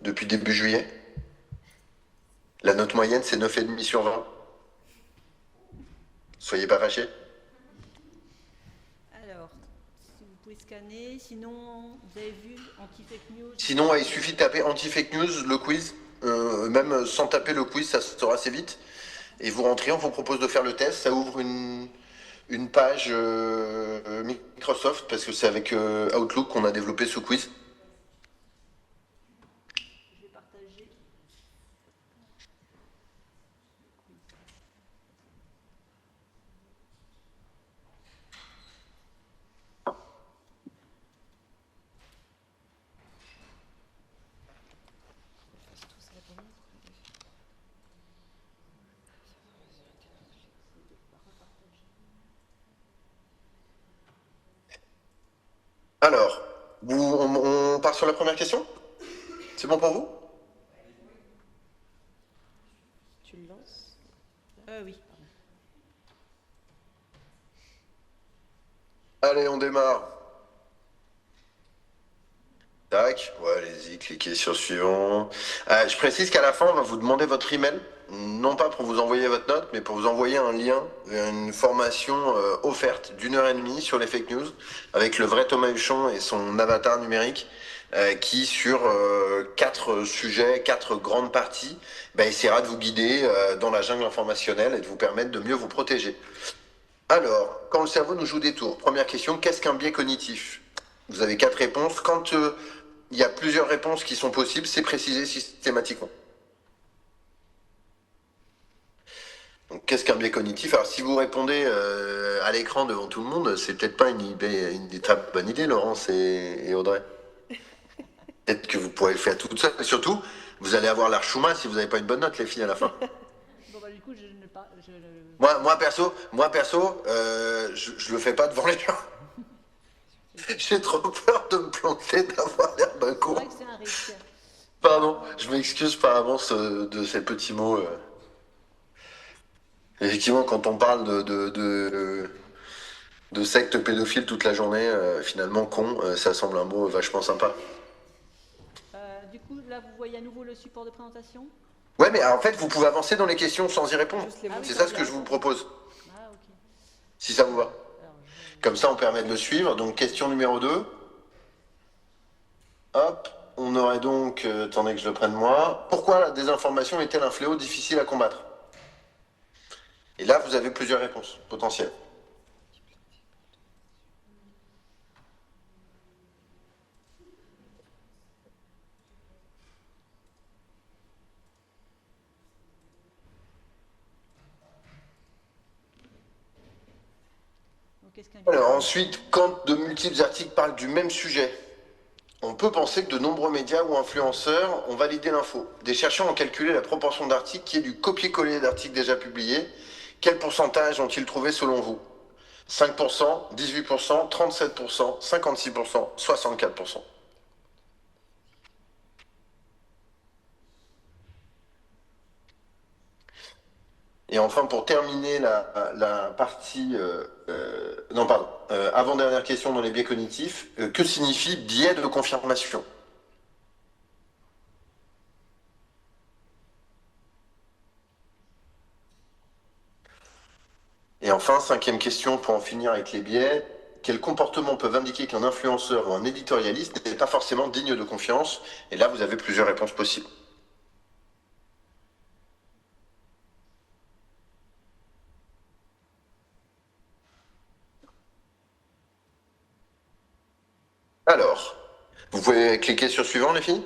Speaker 2: depuis début juillet. La note moyenne, c'est 9,5 sur 20. Soyez pas fâchés.
Speaker 3: Alors, si vous pouvez scanner, sinon, vous avez vu anti-fake news.
Speaker 2: Sinon, il suffit de taper anti-fake news, le quiz. Même sans taper le quiz, ça sera assez vite. Et vous rentrez, on vous propose de faire le test. Ça ouvre une page Microsoft, parce que c'est avec Outlook qu'on a développé ce quiz.
Speaker 3: Je vais partager.
Speaker 2: Alors, on part sur la première question? C'est bon pour vous?
Speaker 1: Tu le lances?
Speaker 3: Oui.
Speaker 2: Allez, on démarre. Tac, ouais, allez-y, cliquez sur suivant. Je précise qu'à la fin, on va vous demander votre email. Non pas pour vous envoyer votre note, mais pour vous envoyer un lien vers une formation offerte d'1 heure et demie sur les fake news avec le vrai Thomas Huchon et son avatar numérique qui, sur 4 sujets, 4 grandes parties, essaiera de vous guider dans la jungle informationnelle et de vous permettre de mieux vous protéger. Alors, quand le cerveau nous joue des tours, première question, qu'est-ce qu'un biais cognitif? Vous avez 4 réponses. Quand il y a plusieurs réponses qui sont possibles, c'est précisé systématiquement. Donc, qu'est-ce qu'un biais cognitif? Alors, si vous répondez à l'écran devant tout le monde, c'est peut-être pas une très bonne idée, Laurence et Audrey. Peut-être que vous pourrez le faire toute seule. Et surtout, vous allez avoir l'air chouma si vous n'avez pas une bonne note, les filles, à la fin.
Speaker 3: Bon, bah, du coup, je ne pas.
Speaker 2: Moi perso, je le fais pas devant les gens. J'ai trop peur de me planter, d'avoir l'air d'un
Speaker 3: C'est
Speaker 2: con.
Speaker 3: vrai que c'est un risque.
Speaker 2: Pardon, je m'excuse par avance de ces petits mots. Effectivement, quand on parle de secte pédophile toute la journée, finalement, con, ça semble un mot vachement sympa.
Speaker 3: Du coup, là, vous voyez à nouveau le support de présentation.
Speaker 2: Ouais, mais en fait, vous pouvez avancer dans les questions sans y répondre.
Speaker 1: Juste les
Speaker 3: Ah oui,
Speaker 2: C'est ça ce que je vous propose,
Speaker 3: Ah, ok.
Speaker 2: si ça vous va.
Speaker 3: Alors,
Speaker 2: Comme ça, on permet de le suivre. Donc, question numéro 2. Hop, on aurait donc, attendez que je le prenne moi. Pourquoi la désinformation est-elle un fléau difficile à combattre? Et là, vous avez plusieurs réponses potentielles.
Speaker 3: donc, qu'est-ce qu'un
Speaker 2: Alors
Speaker 3: biais
Speaker 2: ensuite, quand de multiples articles parlent du même sujet, on peut penser que de nombreux médias ou influenceurs ont validé l'info. Des chercheurs ont calculé la proportion d'articles qui est du copier-coller d'articles déjà publiés. Quel pourcentage ont-ils trouvé selon vous? 5%, 18%, 37%, 56%, 64%. Et enfin, pour terminer la partie... non, pardon. Avant-dernière question dans les biais cognitifs. Que signifie biais de confirmation? Et enfin, cinquième question pour en finir avec les biais. Quels comportements peuvent indiquer qu'un influenceur ou un éditorialiste n'est pas forcément digne de confiance? Et là, vous avez plusieurs réponses possibles. Alors, vous pouvez cliquer sur suivant, les filles?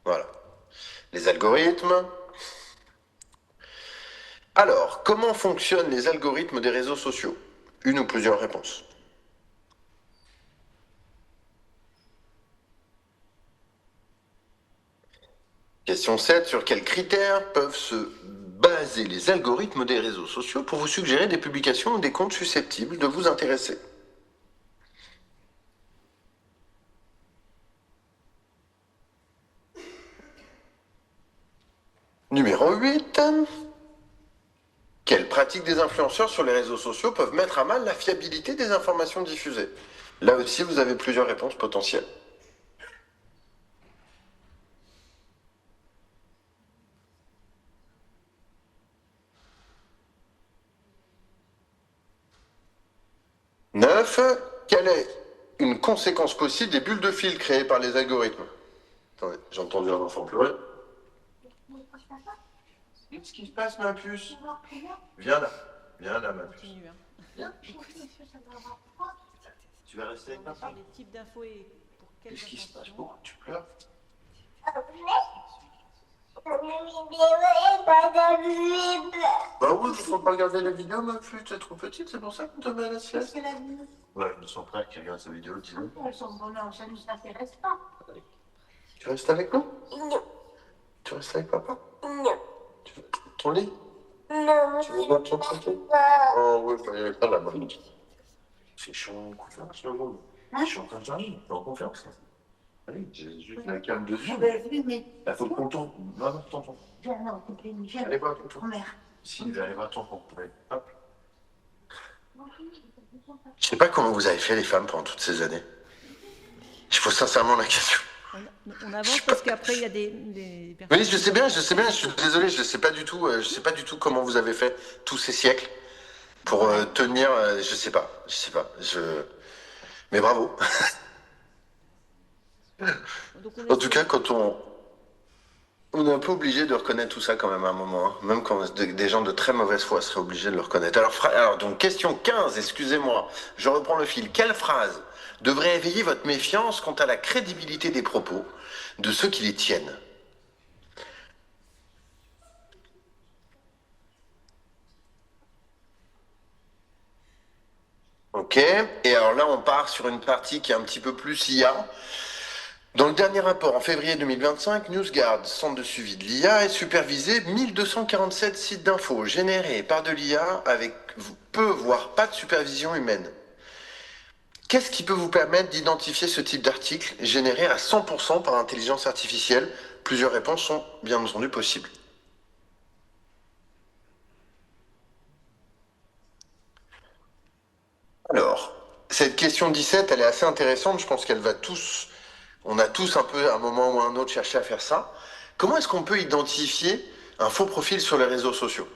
Speaker 2: Voilà. Les algorithmes. Alors, comment fonctionnent les algorithmes des réseaux sociaux? Une ou plusieurs réponses. Question 7. Sur quels critères peuvent se baser les algorithmes des réseaux sociaux pour vous suggérer des publications ou des comptes susceptibles de vous intéresser? Numéro 8. Quelles pratiques des influenceurs sur les réseaux sociaux peuvent mettre à mal la fiabilité des informations diffusées? Là aussi, vous avez plusieurs réponses potentielles. Neuf. Quelle est une conséquence possible des bulles de fil créées par les algorithmes? Attendez, j'ai entendu un enfant pleurer. Qu'est-ce qui se passe, ma puce? Viens là, ma puce.
Speaker 3: continue, hein.
Speaker 2: Viens. Tu vas rester avec
Speaker 3: On est
Speaker 2: papa?
Speaker 3: sur les types d'infos et pour quelles
Speaker 2: Qu'est-ce qui se passe?
Speaker 3: intentions.
Speaker 2: Pourquoi tu pleures? Bah oui, il faut pas regarder la vidéo, ma puce, t'es trop petite, c'est pour ça qu'on te met à la sieste.
Speaker 4: Qu'est-ce qu'elle a dit?
Speaker 2: Ouais, son frère qui regarde sa vidéo, dis-le.
Speaker 4: Elles sont bonnes, ça ne nous intéresse pas.
Speaker 2: Tu restes avec nous?
Speaker 4: Non.
Speaker 2: Tu restes avec papa?
Speaker 4: Non.
Speaker 2: Tu veux ton lit?
Speaker 4: Non.
Speaker 2: Tu veux voir ton tranquille? Oh oui, bah, il n'y avait pas la bonne. C'est chaud en confiance, le monde. Je suis en train de charger, je suis en confiance. Allez, j'ai juste la calme de
Speaker 4: Je
Speaker 2: vue.
Speaker 4: vais vu, mais.
Speaker 2: Il faut qu'on tombe. Va voir tonton.
Speaker 4: Viens, non, viens.
Speaker 2: Allez voir tonton.
Speaker 4: Grand-mère.
Speaker 2: Si, il va aller voir tonton. Allez, hop. Je sais pas comment vous avez fait les femmes pendant toutes ces années. Je pose sincèrement la question.
Speaker 3: On avance parce qu'après, il y a des personnes.
Speaker 2: Oui, je sais bien, je suis désolé, je sais pas du tout comment vous avez fait tous ces siècles pour tenir, je sais pas, mais bravo.
Speaker 3: Donc on est
Speaker 2: En tout cas, quand on, On est un peu obligé de reconnaître tout ça quand même à un moment, hein. Même quand des gens de très mauvaise foi seraient obligés de le reconnaître. Alors donc, question 15, excusez-moi, je reprends le fil. Quelle phrase devrait éveiller votre méfiance quant à la crédibilité des propos de ceux qui les tiennent? Ok, et alors là, on part sur une partie qui est un petit peu plus IA. Dans le dernier rapport, en février 2025, NewsGuard, centre de suivi de l'IA, a supervisé 1247 sites d'infos générés par de l'IA avec peu, voire pas de supervision humaine. Qu'est-ce qui peut vous permettre d'identifier ce type d'article généré à 100% par intelligence artificielle? Plusieurs réponses sont bien entendu possibles. Alors, cette question 17, elle est assez intéressante. Je pense qu'elle va tous, on a tous un peu à un moment ou à un autre cherché à faire ça. Comment est-ce qu'on peut identifier un faux profil sur les réseaux sociaux?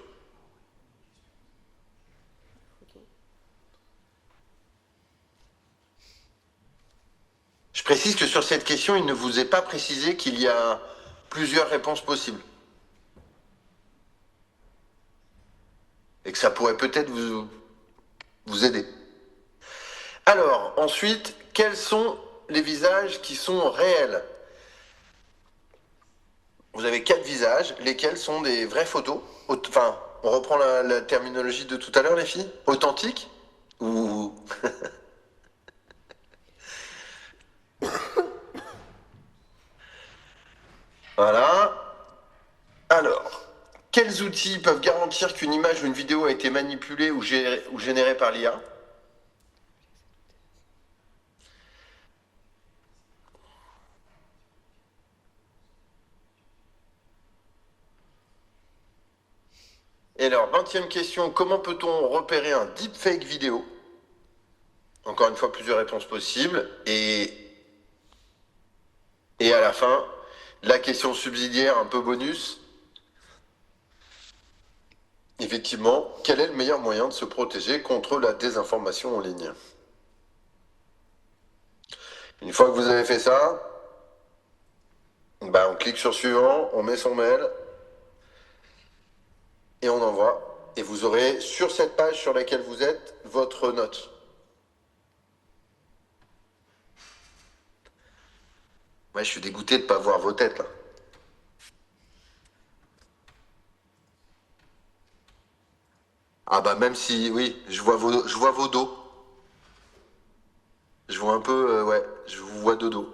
Speaker 2: Je précise que sur cette question, il ne vous est pas précisé qu'il y a plusieurs réponses possibles. Et que ça pourrait peut-être vous aider. Alors, ensuite, quels sont les visages qui sont réels? Vous avez 4 visages, lesquels sont des vraies photos. Enfin, on reprend la terminologie de tout à l'heure, les filles. Authentiques ou... Voilà. Alors, quels outils peuvent garantir qu'une image ou une vidéo a été manipulée ou générée par l'IA? Et alors, 20e question, comment peut-on repérer un deepfake vidéo? Encore une fois, plusieurs réponses possibles. Et à la fin, la question subsidiaire, un peu bonus. Effectivement, quel est le meilleur moyen de se protéger contre la désinformation en ligne? Une fois que vous avez fait ça, bah on clique sur suivant, on met son mail et on envoie. Et vous aurez sur cette page sur laquelle vous êtes votre note. Ouais, je suis dégoûté de ne pas voir vos têtes là. Ah bah même si, oui, je vois vos dos. Je vois un peu, ouais, je vous vois de dos.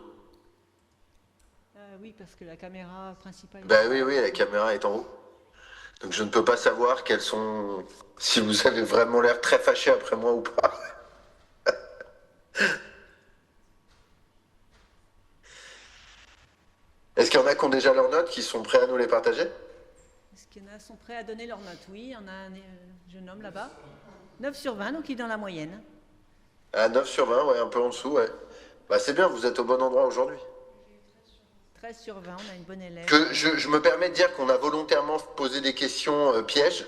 Speaker 3: Oui, parce que la caméra principale.
Speaker 2: Bah oui, oui, la caméra est en haut. Donc je ne peux pas savoir quels sont... Si vous avez vraiment l'air très fâché après moi ou pas. Est-ce qu'il y en a qui ont déjà leurs notes, qui sont prêts à nous les partager?
Speaker 3: Est-ce qu'il y en a qui sont prêts à donner leur note? Oui, on a un jeune homme là-bas. 9 sur 20, donc il est dans la moyenne.
Speaker 2: Ah, 9 sur 20, ouais, un peu en dessous, ouais. Bah c'est bien, vous êtes au bon endroit aujourd'hui.
Speaker 3: 13 sur 20, on a une bonne élève.
Speaker 2: Je me permets de dire qu'on a volontairement posé des questions pièges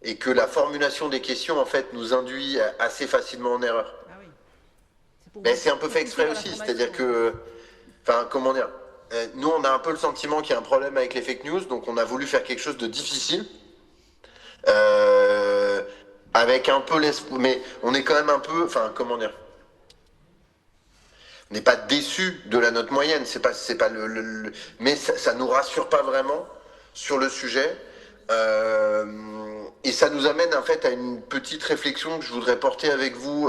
Speaker 2: et que la formulation des questions, en fait, nous induit assez facilement en erreur.
Speaker 3: Ah oui.
Speaker 2: Mais c'est un peu fait exprès aussi, c'est-à-dire que... Enfin, comment dire? Nous, on a un peu le sentiment qu'il y a un problème avec les fake news, donc on a voulu faire quelque chose de difficile. Avec un peu l'espoir... Mais on est quand même un peu... Enfin, comment dire? On n'est pas déçu de la note moyenne, c'est pas mais ça nous rassure pas vraiment sur le sujet. Et ça nous amène en fait à une petite réflexion que je voudrais porter avec vous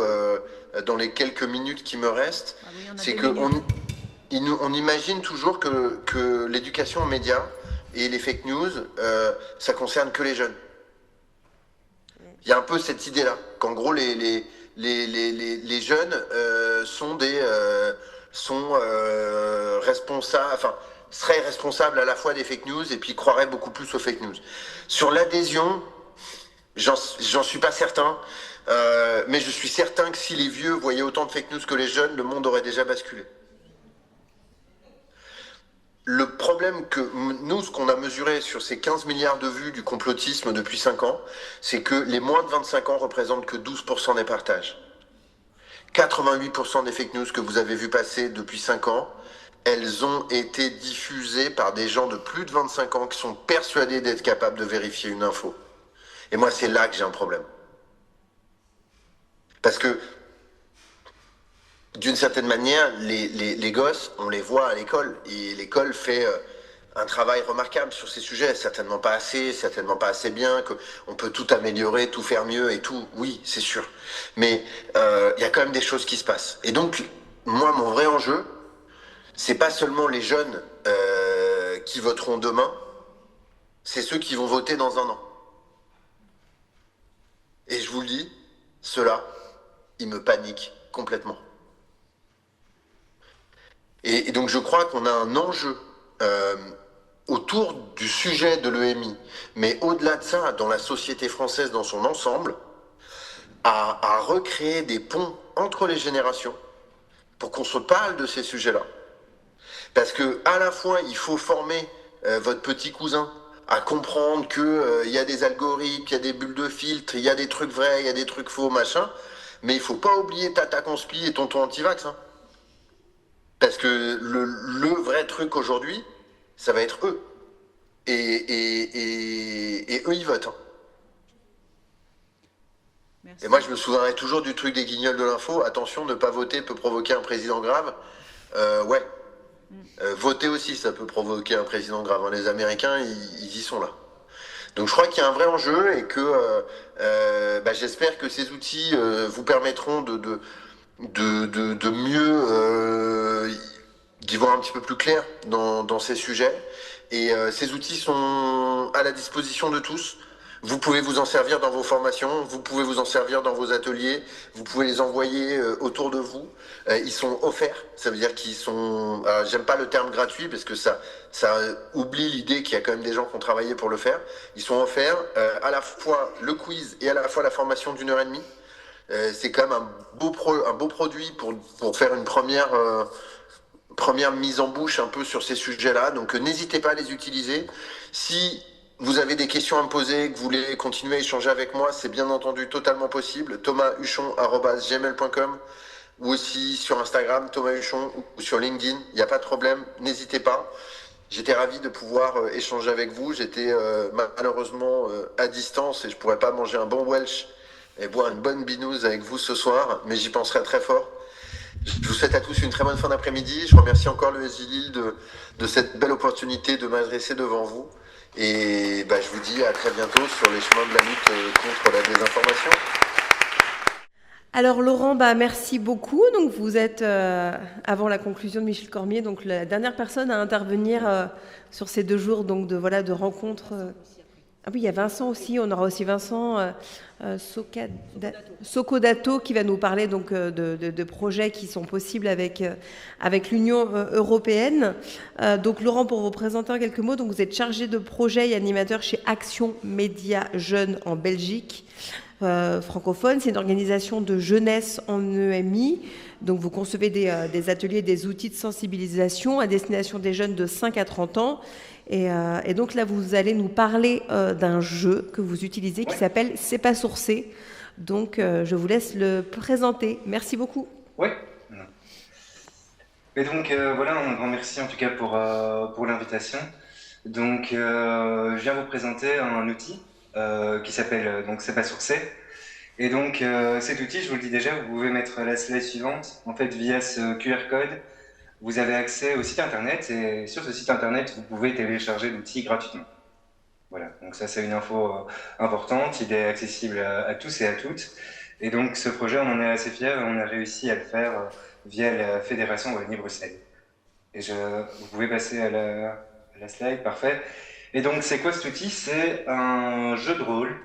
Speaker 2: dans les quelques minutes qui me restent.
Speaker 3: Ah oui,
Speaker 2: c'est que on imagine toujours que l'éducation aux médias et les fake news, ça concerne que les jeunes. Il y a un peu cette idée-là, qu'en gros les jeunes sont responsables, enfin seraient responsables à la fois des fake news et puis croiraient beaucoup plus aux fake news. Sur l'adhésion, j'en suis pas certain, mais je suis certain que si les vieux voyaient autant de fake news que les jeunes, le monde aurait déjà basculé. Le problème que nous, ce qu'on a mesuré sur ces 15 milliards de vues du complotisme depuis 5 ans, c'est que les moins de 25 ans représentent que 12% des partages. 88% des fake news que vous avez vu passer depuis 5 ans, elles ont été diffusées par des gens de plus de 25 ans qui sont persuadés d'être capables de vérifier une info. Et moi, c'est là que j'ai un problème. Parce que, d'une certaine manière, les gosses, on les voit à l'école, et l'école fait un travail remarquable sur ces sujets, certainement pas assez bien, qu'on peut tout améliorer, tout faire mieux et tout, oui, c'est sûr. Mais il y a quand même des choses qui se passent. Et donc, moi, mon vrai enjeu, c'est pas seulement les jeunes qui voteront demain, c'est ceux qui vont voter dans un an. Et je vous le dis, ceux-là, ils me paniquent complètement. Et donc je crois qu'on a un enjeu autour du sujet de l'EMI, mais au-delà de ça, dans la société française dans son ensemble, à recréer des ponts entre les générations pour qu'on se parle de ces sujets-là. Parce que à la fois, il faut former votre petit cousin à comprendre qu'il y a des algorithmes, qu'il y a des bulles de filtre, il y a des trucs vrais, il y a des trucs faux, machin, mais il faut pas oublier Tata Conspi et tonton antivax. Hein. Parce que le vrai truc aujourd'hui, ça va être eux. Et eux, ils votent. Hein.
Speaker 3: Merci.
Speaker 2: Et moi, je me souviendrai toujours du truc des guignols de l'info. Attention, ne pas voter peut provoquer un président grave. Ouais. Voter aussi, ça peut provoquer un président grave. Hein. Les Américains, ils y sont là. Donc je crois qu'il y a un vrai enjeu et que j'espère que ces outils vous permettront de mieux d'y voir un petit peu plus clair dans ces sujets. Et ces outils sont à la disposition de tous. Vous pouvez vous en servir dans vos formations, vous pouvez vous en servir dans vos ateliers, vous pouvez les envoyer autour de vous. Ils sont offerts, ça veut dire qu'ils sont... j'aime pas le terme gratuit parce que ça oublie l'idée qu'il y a quand même des gens qui ont travaillé pour le faire. Ils sont offerts à la fois le quiz et à la fois la formation d'1h30. C'est quand même un beau produit pour faire une première mise en bouche un peu sur ces sujets-là. Donc n'hésitez pas à les utiliser. Si vous avez des questions à me poser, que vous voulez continuer à échanger avec moi, c'est bien entendu totalement possible. thomashuchon@gmail.com ou aussi sur Instagram, Thomas Huchon, ou sur LinkedIn. Il n'y a pas de problème, n'hésitez pas. J'étais ravi de pouvoir échanger avec vous. J'étais malheureusement à distance et je ne pourrais pas manger un bon Welsh et boire une bonne binouse avec vous ce soir, mais j'y penserai très fort. Je vous souhaite à tous une très bonne fin d'après-midi. Je remercie encore le SJ Lille de cette belle opportunité de m'adresser devant vous. Et je vous dis à très bientôt sur les chemins de la lutte contre la désinformation.
Speaker 1: Alors Laurent, merci beaucoup. Donc vous êtes, avant la conclusion de Michel Cormier, donc la dernière personne à intervenir sur ces 2 jours donc de rencontres. Ah oui, il y a Vincent aussi. On aura aussi Vincent Socodato qui va nous parler donc de projets qui sont possibles avec l'Union européenne. Donc Laurent, pour vous présenter en quelques mots, donc vous êtes chargé de projet et animateur chez Action Média Jeunes en Belgique. Francophone, c'est une organisation de jeunesse en EMI. Donc vous concevez des ateliers, des outils de sensibilisation à destination des jeunes de 5 à 30 ans. Et donc là, vous allez nous parler d'un jeu que vous utilisez qui s'appelle C'est pas sourcé. Donc je vous laisse le présenter. Merci beaucoup.
Speaker 5: Oui. Et donc voilà, un grand merci en tout cas pour l'invitation. Donc je viens vous présenter un outil qui s'appelle donc C'est pas sourcé. Et donc cet outil, je vous le dis déjà, vous pouvez mettre la slide suivante. En fait, via ce QR code, vous avez accès au site internet et sur ce site internet, vous pouvez télécharger l'outil gratuitement. Voilà, donc ça c'est une info importante, il est accessible à tous et à toutes. Et donc ce projet, on en est assez fiers, on a réussi à le faire via la Fédération Wallonie-Bruxelles. Et vous pouvez passer à la slide, parfait. Et donc c'est quoi cet outil? C'est un jeu de rôle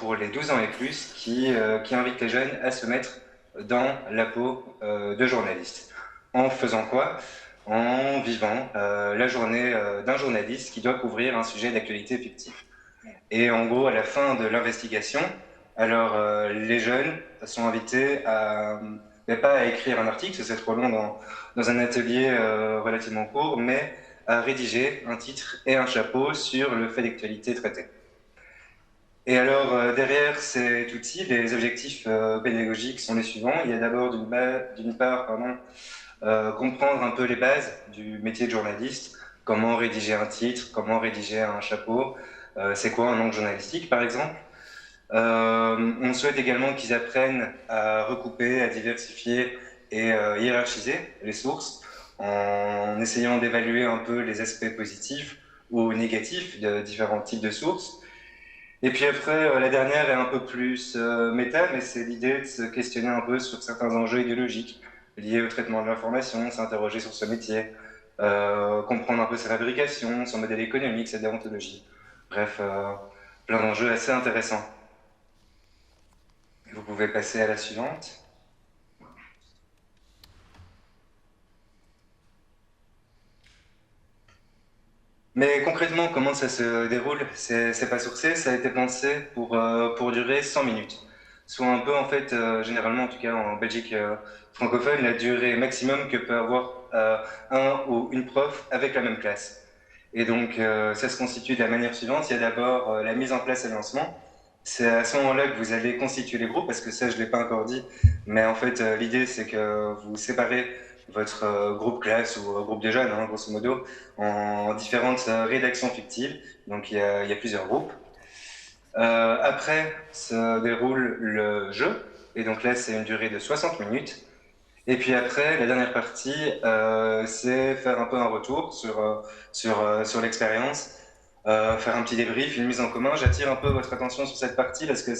Speaker 5: pour les 12 ans et plus qui invite les jeunes à se mettre dans la peau de journalistes. En faisant quoi? En vivant la journée d'un journaliste qui doit couvrir un sujet d'actualité fictif. Et en gros, à la fin de l'investigation, alors les jeunes sont invités pas à écrire un article, ce serait trop long dans un atelier relativement court, mais à rédiger un titre et un chapeau sur le fait d'actualité traité. Et alors, derrière cet outil, les objectifs pédagogiques sont les suivants. Il y a d'abord, d'une part, comprendre un peu les bases du métier de journaliste, comment rédiger un titre, comment rédiger un chapeau, c'est quoi un angle journalistique par exemple. On souhaite également qu'ils apprennent à recouper, à diversifier et hiérarchiser les sources en essayant d'évaluer un peu les aspects positifs ou négatifs de différents types de sources. Et puis après, la dernière est un peu plus méta, mais c'est l'idée de se questionner un peu sur certains enjeux idéologiques liés au traitement de l'information, s'interroger sur ce métier, comprendre un peu sa fabrication, son modèle économique, sa déontologie. Bref, plein d'enjeux assez intéressants. Vous pouvez passer à la suivante. Mais concrètement, comment ça se déroule? C'est pas sourcé, ça a été pensé pour durer 100 minutes. Soit un peu, en fait, généralement, en tout cas en Belgique francophone, la durée maximum que peut avoir un ou une prof avec la même classe. Et donc, ça se constitue de la manière suivante. Il y a d'abord la mise en place et le lancement. C'est à ce moment-là que vous allez constituer les groupes, parce que ça, je ne l'ai pas encore dit. Mais en fait, l'idée, c'est que vous séparez votre groupe classe ou groupe de jeunes, hein, grosso modo, en différentes rédactions fictives. Donc, il y a plusieurs groupes. Après se déroule le jeu. Et donc là, c'est une durée de 60 minutes. Et puis après, la dernière partie, c'est faire un peu un retour sur l'expérience, faire un petit débrief, une mise en commun. J'attire un peu votre attention sur cette partie parce que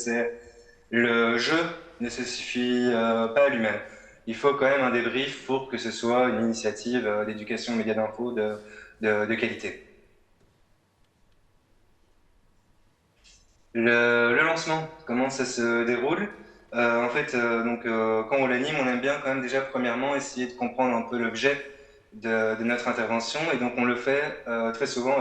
Speaker 5: le jeu ne se suffit pas à lui-même. Il faut quand même un débrief pour que ce soit une initiative d'éducation média d'info de qualité. Le lancement, comment ça se déroule? En fait, quand on l'anime, on aime bien quand même déjà premièrement essayer de comprendre un peu l'objet de notre intervention, et donc on le fait très souvent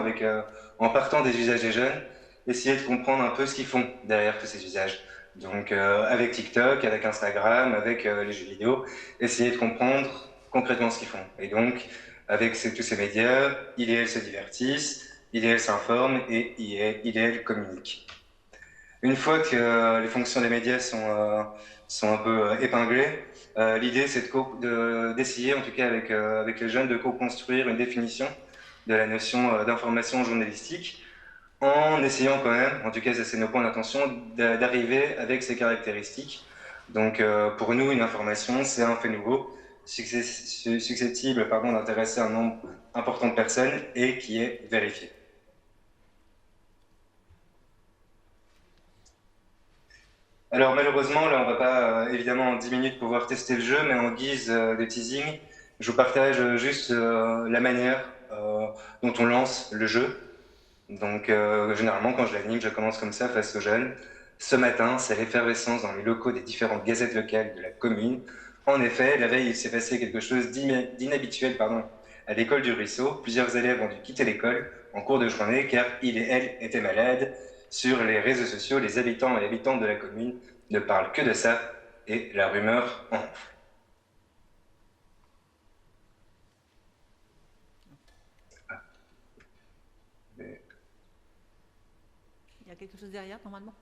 Speaker 5: en partant des usages des jeunes, essayer de comprendre un peu ce qu'ils font derrière tous ces usages. Donc avec TikTok, avec Instagram, avec les jeux vidéo, essayer de comprendre concrètement ce qu'ils font. Et donc avec tous ces médias, ils et elles se divertissent, ils et elles s'informent et ils et elles communiquent. Une fois que les fonctions des médias sont un peu épinglées, l'idée c'est d'essayer, en tout cas avec les jeunes, de co-construire une définition de la notion d'information journalistique, en essayant quand même, en tout cas ça c'est nos points d'attention, d'arriver avec ces caractéristiques. Donc pour nous, une information, c'est un fait nouveau, susceptible d'intéresser un nombre important de personnes et qui est vérifié. Alors malheureusement, là on va pas évidemment en 10 minutes pouvoir tester le jeu, mais en guise de teasing, je vous partage juste la manière dont on lance le jeu. Donc généralement quand je l'anime, je commence comme ça face aux jeunes. Ce matin, c'est l'effervescence dans les locaux des différentes gazettes locales de la commune. En effet, la veille, il s'est passé quelque chose d'inhabituel à l'école du Ruisseau. Plusieurs élèves ont dû quitter l'école en cours de journée car ils et elles étaient malades. Sur les réseaux sociaux, les habitants et habitantes de la commune ne parlent que de ça et la rumeur enfle.
Speaker 3: Il y a quelque chose derrière, normalement?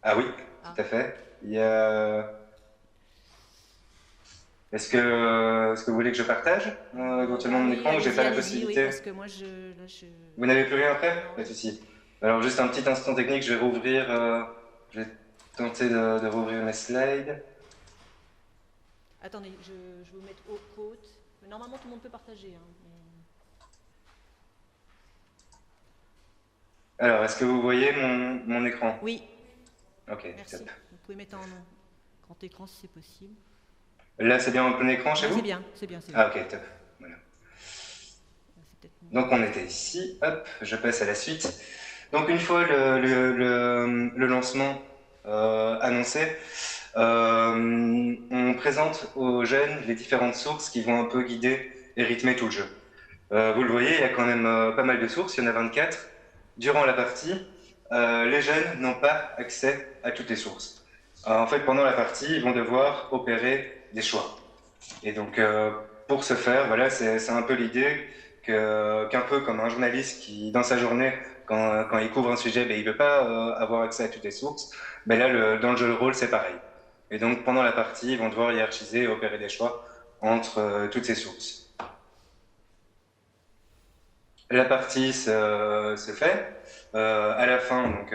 Speaker 5: Ah oui, tout à fait. Il y a... Est-ce que vous voulez que je partage éventuellement mon écran, ou j'ai pas la possibilité?
Speaker 3: Oui, parce que moi,
Speaker 5: Vous n'avez plus rien après? Pas de souci. Alors juste un petit instant technique, je vais rouvrir... je vais tenter de rouvrir mes slides.
Speaker 3: Attendez, je vais vous mettre au côte. Normalement, tout le monde peut partager. Hein, mais...
Speaker 5: Alors, est-ce que vous voyez mon écran?
Speaker 3: Oui.
Speaker 5: Ok,
Speaker 3: merci.
Speaker 5: top.
Speaker 3: Vous pouvez mettre en grand écran si c'est possible.
Speaker 5: Là, c'est bien en plein écran chez vous?
Speaker 3: C'est bien, c'est bien.
Speaker 5: Ah ok, top. Voilà. Donc on était ici, hop, je passe à la suite. Donc une fois le lancement annoncé, on présente aux jeunes les différentes sources qui vont un peu guider et rythmer tout le jeu. Vous le voyez, il y a quand même pas mal de sources, il y en a 24. Durant la partie, les jeunes n'ont pas accès à toutes les sources. En fait, pendant la partie, ils vont devoir opérer des choix. Et donc, pour ce faire, voilà, c'est un peu l'idée qu'un peu comme un journaliste qui, dans sa journée, quand il couvre un sujet, il ne veut pas avoir accès à toutes les sources, mais là, dans le jeu de rôle, c'est pareil. Et donc, pendant la partie, ils vont devoir hiérarchiser et opérer des choix entre toutes ces sources. La partie se fait. À la fin, donc,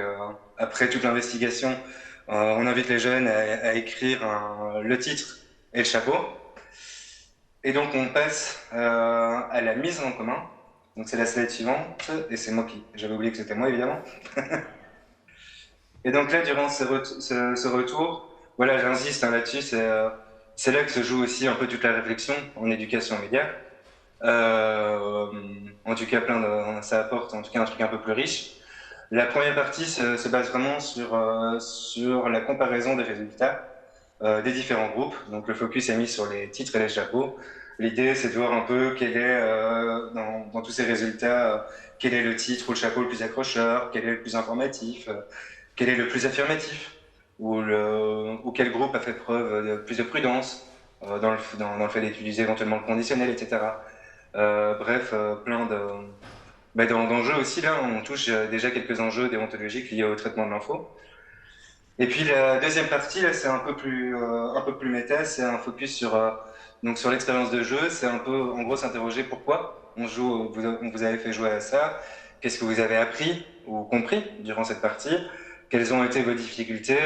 Speaker 5: après toute l'investigation, on invite les jeunes à écrire le titre et le chapeau. Et donc on passe à la mise en commun. Donc c'est la slide suivante, et c'est moi qui... J'avais oublié que c'était moi, évidemment. Et donc là, durant ce retour, voilà, j'insiste là-dessus, c'est là que se joue aussi un peu toute la réflexion en éducation média. En tout cas, ça apporte en tout cas un truc un peu plus riche. La première partie se base vraiment sur la comparaison des résultats des différents groupes. Donc le focus est mis sur les titres et les chapeaux. L'idée, c'est de voir un peu quel est, dans tous ces résultats, quel est le titre ou le chapeau le plus accrocheur, quel est le plus informatif, quel est le plus affirmatif, ou quel groupe a fait preuve de plus de prudence dans le fait d'utiliser éventuellement le conditionnel, etc. Bref, plein d'enjeux aussi. Là, on touche déjà quelques enjeux déontologiques liés au traitement de l'info. Et puis la deuxième partie, là, c'est un peu plus méta, c'est un focus sur l'expérience de jeu. C'est un peu, en gros, s'interroger pourquoi on vous avez fait jouer à ça, qu'est-ce que vous avez appris ou compris durant cette partie, quelles ont été vos difficultés,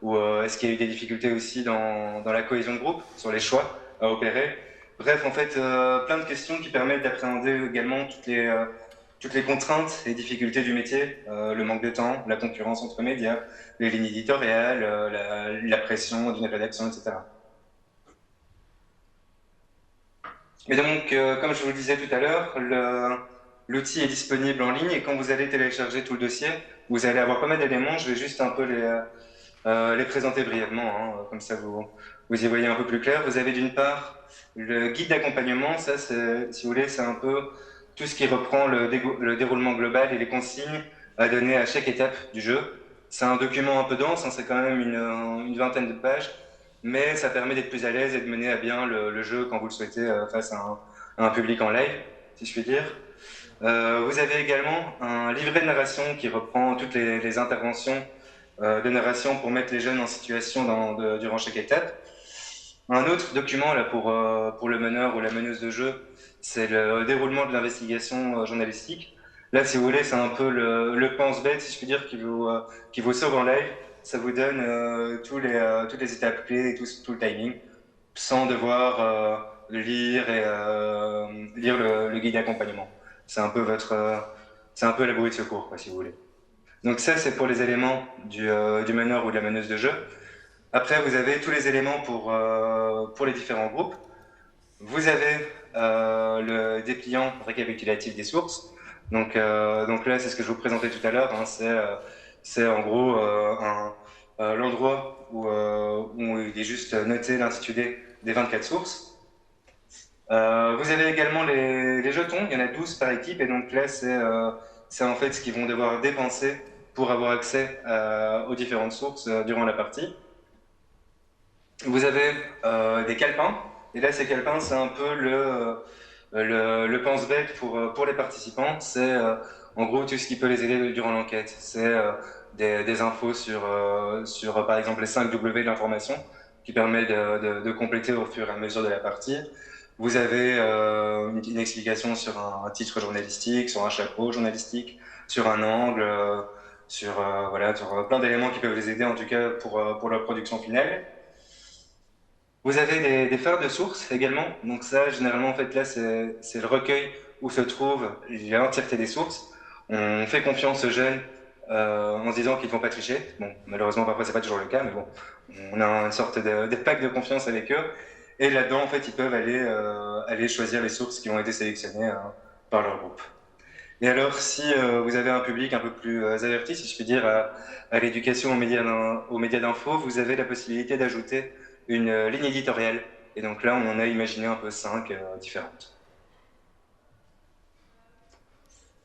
Speaker 5: ou est-ce qu'il y a eu des difficultés aussi dans la cohésion de groupe, sur les choix à opérer. Bref, en fait, plein de questions qui permettent d'appréhender également toutes les contraintes et difficultés du métier, le manque de temps, la concurrence entre médias, les lignes éditoriales, la pression d'une rédaction, etc. Et donc, comme je vous le disais tout à l'heure, l'outil est disponible en ligne et quand vous allez télécharger tout le dossier, vous allez avoir pas mal d'éléments. Je vais juste un peu les présenter brièvement, hein, comme ça vous y voyez un peu plus clair. Vous avez d'une part le guide d'accompagnement. Ça, si vous voulez, c'est un peu tout ce qui reprend le déroulement global et les consignes à donner à chaque étape du jeu. C'est un document un peu dense, hein, c'est quand même une vingtaine de pages, mais ça permet d'être plus à l'aise et de mener à bien le jeu quand vous le souhaitez face à un public en live, si je puis dire. Vous avez également un livret de narration qui reprend toutes les interventions de narration pour mettre les jeunes en situation durant chaque étape. Un autre document là, pour le meneur ou la meneuse de jeu, c'est le déroulement de l'investigation journalistique. Là, si vous voulez, c'est un peu le pense-bête, si je puis dire, qui vous sauve en live. Ça vous donne toutes les étapes clés et tout le timing, sans devoir lire le guide d'accompagnement. C'est un peu la bouée de secours, quoi, si vous voulez. Donc ça, c'est pour les éléments du meneur ou de la meneuse de jeu. Après, vous avez tous les éléments pour les différents groupes. Vous avez le dépliant récapitulatif des sources. Donc là, c'est ce que je vous présentais tout à l'heure. Hein, c'est en gros l'endroit où il est juste noté l'intitulé des 24 sources. Vous avez également les jetons. Il y en a 12 par équipe. Et donc là, c'est en fait ce qu'ils vont devoir dépenser pour avoir accès aux différentes sources durant la partie. Vous avez des calepins, et là ces calepins c'est un peu le pense-bête pour les participants. C'est en gros tout ce qui peut les aider durant l'enquête. C'est des infos sur par exemple les 5 W de l'information qui permet de compléter au fur et à mesure de la partie. Vous avez une explication sur un titre journalistique, sur un chapeau journalistique, sur un angle, sur plein d'éléments qui peuvent les aider en tout cas pour leur production finale. Vous avez des phares de sources également. Donc ça, généralement, en fait, là, c'est le recueil où se trouve l'entièreté des sources. On fait confiance aux jeunes en se disant qu'ils ne vont pas tricher. Bon, malheureusement, parfois, c'est pas toujours le cas, mais bon, on a une sorte de pacte de confiance avec eux. Et là-dedans, en fait, ils peuvent aller choisir les sources qui ont été sélectionnées par leur groupe. Et alors, si vous avez un public un peu plus averti, si je puis dire, à l'éducation aux médias d'info, vous avez la possibilité d'ajouter une ligne éditoriale. Et donc là, on en a imaginé un peu 5 différentes.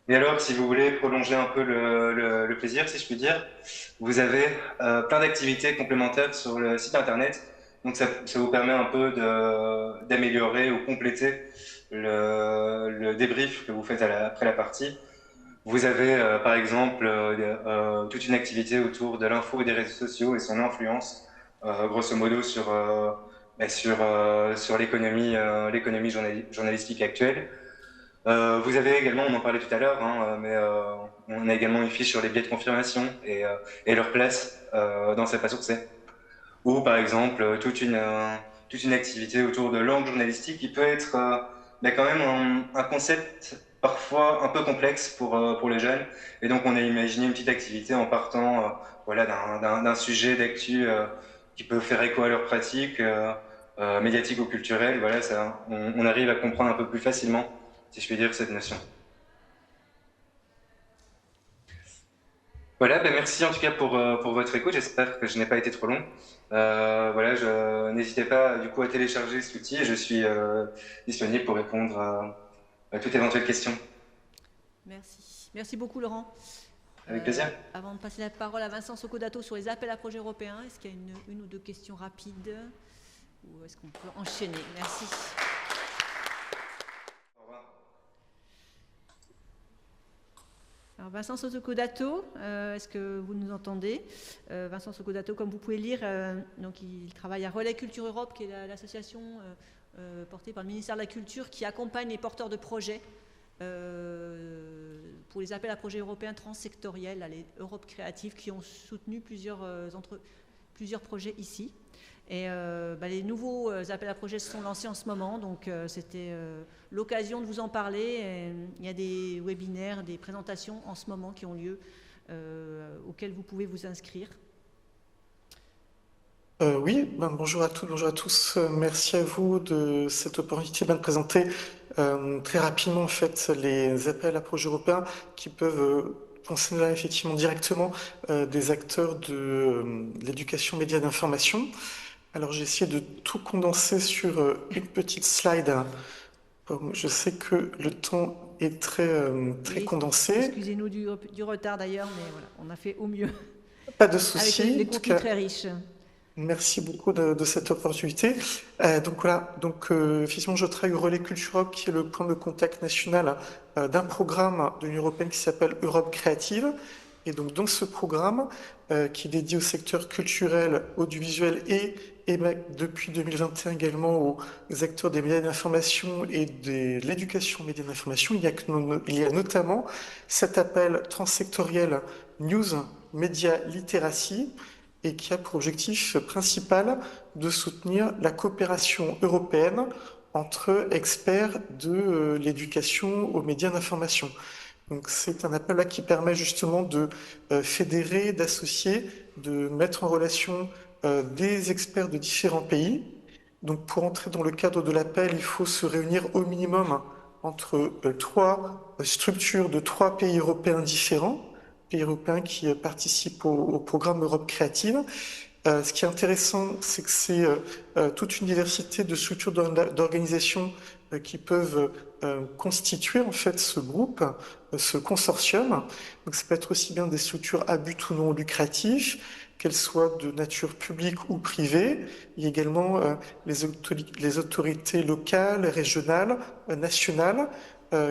Speaker 5: Et alors, si vous voulez prolonger un peu le plaisir, si je puis dire, vous avez plein d'activités complémentaires sur le site internet. Donc ça vous permet un peu d'améliorer ou compléter le débrief que vous faites après la partie. Vous avez par exemple toute une activité autour de l'info et des réseaux sociaux et son influence, grosso modo, sur sur l'économie journalistique actuelle. Vous avez également, on en parlait tout à l'heure, hein, mais on a également une fiche sur les biais de confirmation et leur place dans C'est pas sourcé. Ou par exemple toute une activité autour de l'angle journalistique qui peut être quand même un concept parfois un peu complexe pour les jeunes. Et donc on a imaginé une petite activité en partant voilà, d'un sujet d'actu qui peut faire écho à leur pratique médiatique ou culturelle. Voilà, on arrive à comprendre un peu plus facilement, si je puis dire, cette notion. Voilà, ben merci en tout cas pour votre écoute. J'espère que je n'ai pas été trop long. Voilà, n'hésitez pas du coup à télécharger cet outil et je suis disponible pour répondre à toute éventuelle question.
Speaker 3: Merci. Merci beaucoup, Laurent.
Speaker 5: Avec plaisir.
Speaker 3: Avant de passer la parole à Vincent Socodato sur les appels à projets européens, est-ce qu'il y a une ou deux questions rapides ou est-ce qu'on peut enchaîner? Merci.
Speaker 5: Au revoir.
Speaker 3: Alors Vincent Socodato, est-ce que vous nous entendez? Vincent Socodato, comme vous pouvez lire, donc il travaille à Relais Culture Europe, qui est l'association portée par le ministère de la Culture qui accompagne les porteurs de projets pour les appels à projets européens transsectoriels, les Europe Créative, qui ont soutenu plusieurs projets ici. Et les nouveaux appels à projets se sont lancés en ce moment, donc c'était l'occasion de vous en parler. Il y a des webinaires, des présentations en ce moment qui ont lieu, auxquels vous pouvez vous inscrire.
Speaker 6: Oui, bonjour à toutes, bonjour à tous. Merci à vous de cette opportunité de présenter très rapidement en fait les appels à projets européens qui peuvent concerner effectivement directement des acteurs de l'éducation média d'information. Alors j'ai essayé de tout condenser sur une petite slide. Je sais que le temps est très condensé.
Speaker 3: Excusez-nous du retard d'ailleurs, mais voilà, on a fait au mieux.
Speaker 6: Pas de souci.
Speaker 3: Avec les contenus très riches.
Speaker 6: Merci beaucoup de cette opportunité. Donc voilà, effectivement, je travaille au Relais Culture Europe, qui est le point de contact national d'un programme de l'Union européenne qui s'appelle Europe Créative. Et donc dans ce programme, qui est dédié au secteur culturel, audiovisuel et depuis 2021 également aux acteurs des médias d'information et de l'éducation aux médias d'information, il y a notamment cet appel transsectoriel News Media Literacy, et qui a pour objectif principal de soutenir la coopération européenne entre experts de l'éducation aux médias d'information. Donc c'est un appel là qui permet justement de fédérer, d'associer, de mettre en relation des experts de différents pays. Donc pour entrer dans le cadre de l'appel, il faut se réunir au minimum entre trois structures de 3 pays européens différents, pays européens qui participent au programme Europe Créative. Ce qui est intéressant, c'est que c'est toute une diversité de structures d'organisation qui peuvent constituer en fait ce groupe, ce consortium. Donc ça peut être aussi bien des structures à but ou non lucratif, qu'elles soient de nature publique ou privée. Il y a également les autorités locales, régionales, nationales,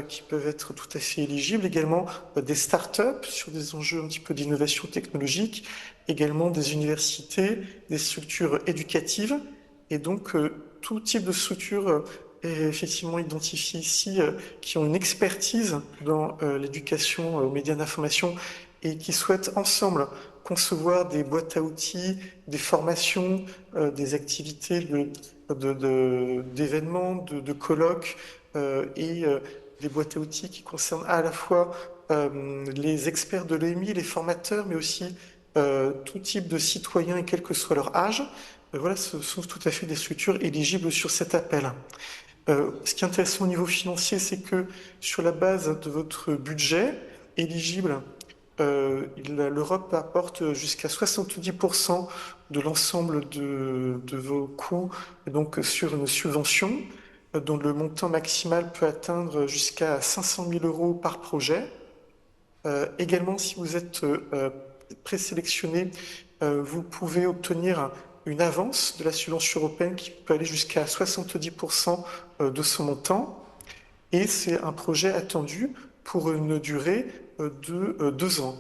Speaker 6: qui peuvent être tout à fait éligibles, également des startups sur des enjeux un petit peu d'innovation technologique, également des universités, des structures éducatives, et donc tout type de structures est effectivement identifié ici, qui ont une expertise dans l'éducation aux médias d'information et qui souhaitent ensemble concevoir des boîtes à outils, des formations, des activités d'événements, de colloques et des boîtes à outils qui concernent à la fois les experts de l'EMI, les formateurs, mais aussi tout type de citoyens et quel que soit leur âge. Voilà, ce sont tout à fait des structures éligibles sur cet appel. Ce qui est intéressant au niveau financier, c'est que sur la base de votre budget éligible, l'Europe apporte jusqu'à 70% de l'ensemble de vos coûts, donc sur une subvention dont le montant maximal peut atteindre jusqu'à 500 000 € par projet. Également, si vous êtes présélectionné, vous pouvez obtenir une avance de la subvention européenne qui peut aller jusqu'à 70% de son montant. Et c'est un projet attendu pour une durée de 2 ans.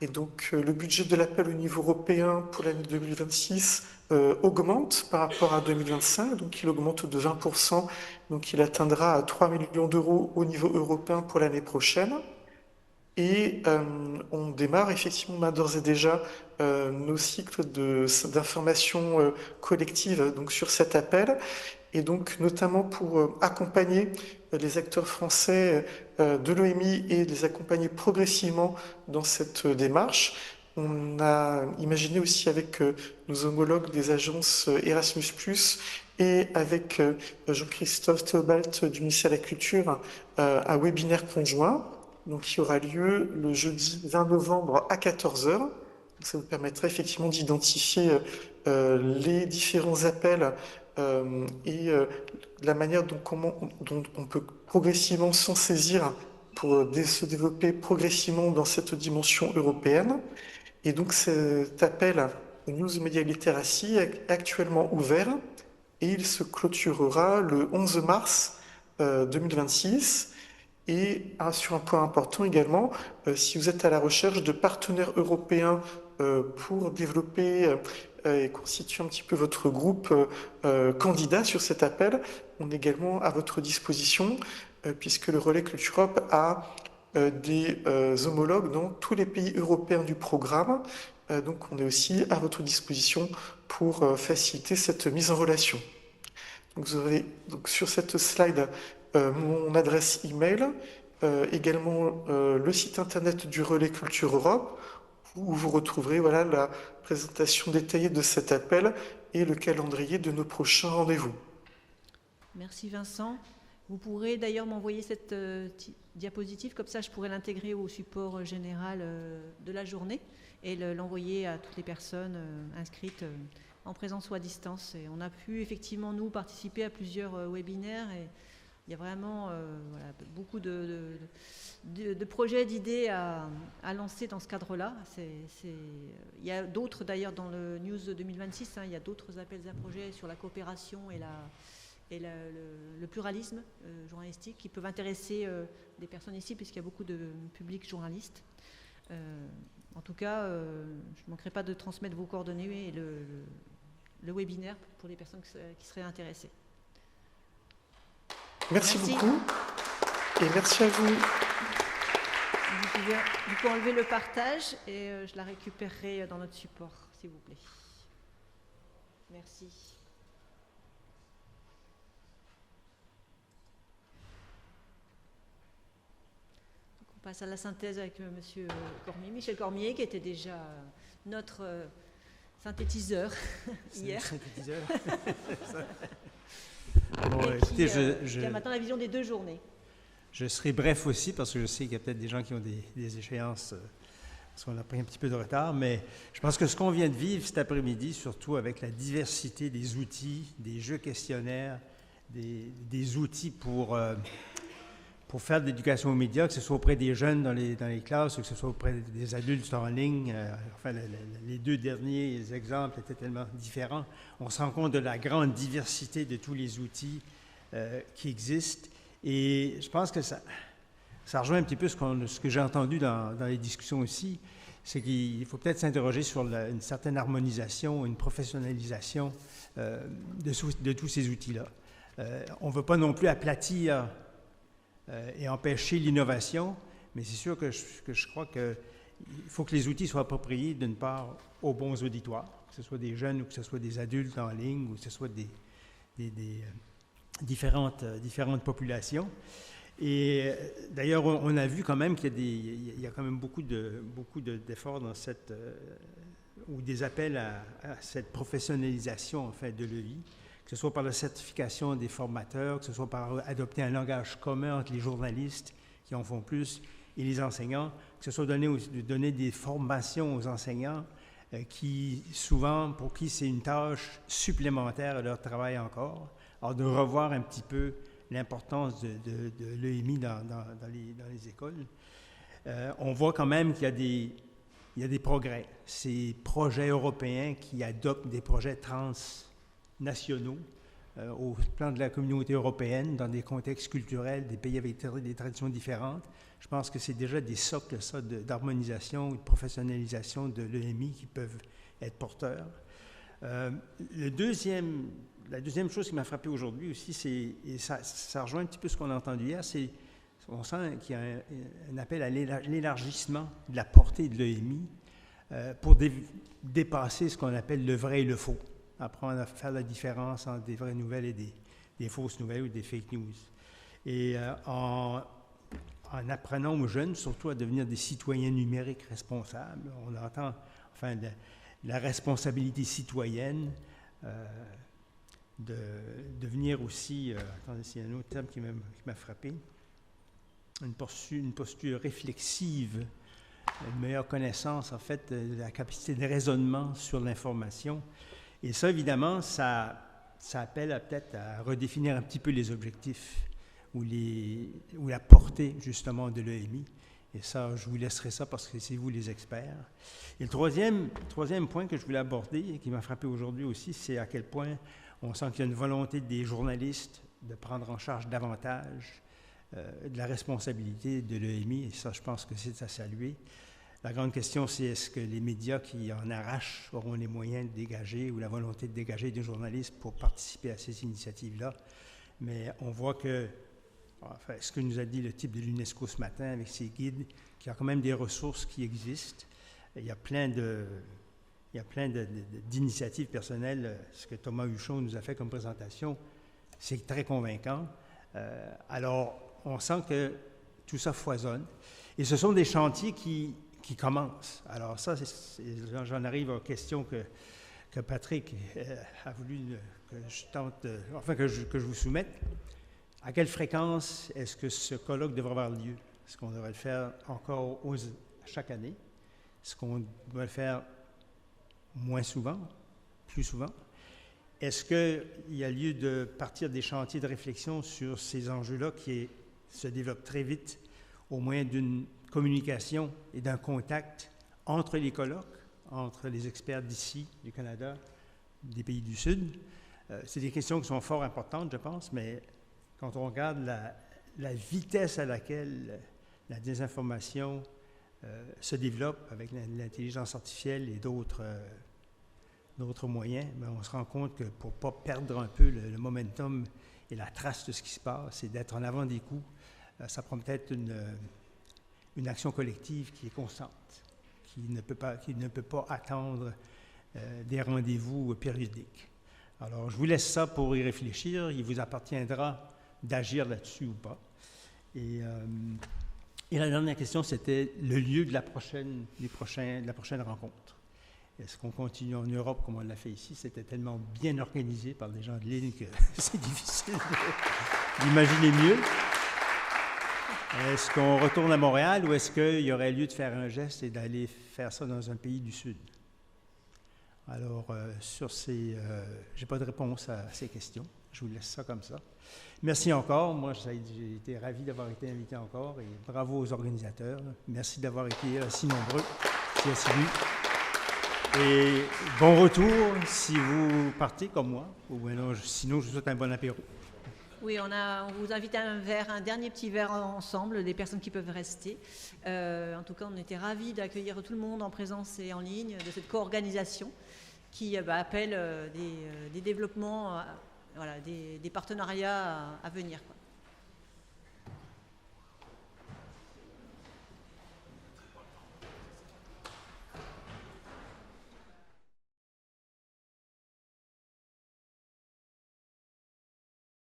Speaker 6: Et donc le budget de l'appel au niveau européen pour l'année 2026 augmente par rapport à 2025, donc il augmente de 20%, donc il atteindra 3 millions d'euros au niveau européen pour l'année prochaine. Et on démarre effectivement d'ores et déjà nos cycles d'information collective donc sur cet appel, et donc notamment pour accompagner les acteurs français de l'OMI et les accompagner progressivement dans cette démarche. On a imaginé aussi avec nos homologues des agences Erasmus+, et avec Jean-Christophe Théobald du ministère de la Culture, un webinaire conjoint, donc qui aura lieu le jeudi 20 novembre à 14 heures. Ça vous permettra effectivement d'identifier les différents appels et la manière dont on peut progressivement s'en saisir pour se développer progressivement dans cette dimension européenne. Et donc cet appel News Media Literacy est actuellement ouvert et il se clôturera le 11 mars 2026. Et sur un point important également, si vous êtes à la recherche de partenaires européens pour développer et constituer un petit peu votre groupe candidat sur cet appel, on est également à votre disposition puisque le Relais Culture Europe a des homologues dans tous les pays européens du programme. Donc on est aussi à votre disposition pour faciliter cette mise en relation. Donc vous aurez donc sur cette slide mon adresse email, également le site internet du Relais Culture Europe, où vous retrouverez voilà, la présentation détaillée de cet appel et le calendrier de nos prochains rendez-vous.
Speaker 3: Merci Vincent. Vous pourrez d'ailleurs m'envoyer cette diapositive, comme ça je pourrais l'intégrer au support général de la journée et l'envoyer à toutes les personnes inscrites en présence ou à distance. Et on a pu effectivement, nous, participer à plusieurs webinaires et il y a vraiment voilà, beaucoup de projets, d'idées à lancer dans ce cadre-là. Il y a d'autres d'ailleurs dans le News 2026, il y a d'autres appels à projets sur la coopération et le pluralisme journalistique qui peuvent intéresser des personnes ici, puisqu'il y a beaucoup de publics journalistes. En tout cas, je ne manquerai pas de transmettre vos coordonnées et le webinaire pour les personnes qui seraient intéressées.
Speaker 6: Merci beaucoup et merci à vous.
Speaker 3: Vous pouvez enlever le partage et je la récupérerai dans notre support, s'il vous plaît. Merci. On passe à la synthèse avec Monsieur Cormier, Michel Cormier, qui était déjà notre synthétiseur hier.
Speaker 7: Synthétiseur.
Speaker 3: Bon, écoutez, qui a maintenant la vision des 2 journées.
Speaker 7: Je serai bref aussi, parce que je sais qu'il y a peut-être des gens qui ont des échéances, parce qu'on a pris un petit peu de retard, mais je pense que ce qu'on vient de vivre cet après-midi, surtout avec la diversité des outils, des jeux questionnaires, des outils pour faire de l'éducation aux médias, que ce soit auprès des jeunes dans les classes, ou que ce soit auprès des adultes en ligne. Enfin, les 2 derniers exemples étaient tellement différents. On se rend compte de la grande diversité de tous les outils qui existent. Et je pense que ça rejoint un petit peu ce que j'ai entendu dans les discussions aussi, c'est qu'il faut peut-être s'interroger sur une certaine harmonisation, une professionnalisation de tous ces outils-là. On ne veut pas non plus aplatir et empêcher l'innovation, mais c'est sûr que je crois qu'il faut que les outils soient appropriés d'une part aux bons auditoires, que ce soit des jeunes ou que ce soit des adultes en ligne ou que ce soit des différentes populations. Et d'ailleurs, on a vu quand même qu'il y a quand même beaucoup d'efforts dans ou des appels à cette professionnalisation en fait, de l'EI, que ce soit par la certification des formateurs, que ce soit par adopter un langage commun entre les journalistes qui en font plus et les enseignants, que ce soit donner des formations aux enseignants qui, souvent, pour qui c'est une tâche supplémentaire à leur travail encore. Alors, de revoir un petit peu l'importance de l'EMI dans les écoles. On voit quand même qu'il y a des progrès. Ces projets européens qui adoptent des projets transnationaux au plan de la communauté européenne, dans des contextes culturels, des pays avec des traditions différentes. Je pense que c'est déjà des socles d'harmonisation ou de professionnalisation de l'EMI qui peuvent être porteurs. La deuxième chose qui m'a frappé aujourd'hui aussi, et ça rejoint un petit peu ce qu'on a entendu hier, c'est on sent qu'il y a un appel à l'élargissement de la portée de l'EMI pour dépasser ce qu'on appelle le vrai et le faux, apprendre à faire la différence entre des vraies nouvelles et des fausses nouvelles ou des fake news. Et en apprenant aux jeunes, surtout à devenir des citoyens numériques responsables, on entend enfin la responsabilité citoyenne, de devenir aussi, attendez, c'est un autre terme qui m'a frappé, une posture réflexive, une meilleure connaissance, en fait, de la capacité de raisonnement sur l'information. Et ça, évidemment, ça appelle peut-être à redéfinir un petit peu les objectifs ou la portée, justement, de l'EMI. Et ça, je vous laisserai ça parce que c'est vous les experts. Et le troisième point que je voulais aborder et qui m'a frappé aujourd'hui aussi, c'est à quel point on sent qu'il y a une volonté des journalistes de prendre en charge davantage de la responsabilité de l'EMI. Et ça, je pense que c'est à saluer. La grande question, c'est est-ce que les médias qui en arrachent auront les moyens de dégager ou la volonté de dégager des journalistes pour participer à ces initiatives-là. Mais on voit que, enfin, ce que nous a dit le type de l'UNESCO ce matin avec ses guides, qu'il y a quand même des ressources qui existent. Il y a plein d'initiatives personnelles. Ce que Thomas Huchon nous a fait comme présentation, c'est très convaincant. Alors, on sent que tout ça foisonne. Et ce sont des chantiers qui commencent. Alors ça, j'en arrive aux questions que Patrick a voulu que je tente, que je vous soumette. À quelle fréquence est-ce que ce colloque devrait avoir lieu? Est-ce qu'on devrait le faire encore chaque année? Est-ce qu'on doit le faire moins souvent, plus souvent? Est-ce qu'il y a lieu de partir des chantiers de réflexion sur ces enjeux-là qui se développent très vite au moyen d'une communication et d'un contact entre les colloques, entre les experts d'ici, du Canada, des pays du Sud? C'est des questions qui sont fort importantes, je pense, mais quand on regarde la vitesse à laquelle la désinformation se développe avec l'intelligence artificielle et d'autres moyens, bien, on se rend compte que pour ne pas perdre un peu le momentum et la trace de ce qui se passe et d'être en avant des coups, ça prend peut-être une action collective qui est constante, qui ne peut pas attendre des rendez-vous périodiques. Alors, je vous laisse ça pour y réfléchir. Il vous appartiendra d'agir là-dessus ou pas. Et la dernière question, c'était le lieu de la prochaine rencontre. Est-ce qu'on continue en Europe comme on l'a fait ici? C'était tellement bien organisé par des gens de l'île que c'est difficile d'imaginer mieux. Est-ce qu'on retourne à Montréal ou est-ce qu'il y aurait lieu de faire un geste et d'aller faire ça dans un pays du Sud? Alors, j'ai pas de réponse à ces questions. Je vous laisse ça comme ça. Merci encore. Moi, j'ai été ravi d'avoir été invité encore et bravo aux organisateurs. Merci d'avoir été si nombreux, si assidus. Et bon retour si vous partez comme moi, ou sinon je vous souhaite un bon apéro.
Speaker 3: Oui, on vous invite à un dernier petit verre ensemble, des personnes qui peuvent rester. En tout cas, on était ravis d'accueillir tout le monde en présence et en ligne de cette co-organisation qui appelle des développements, des partenariats à venir, quoi.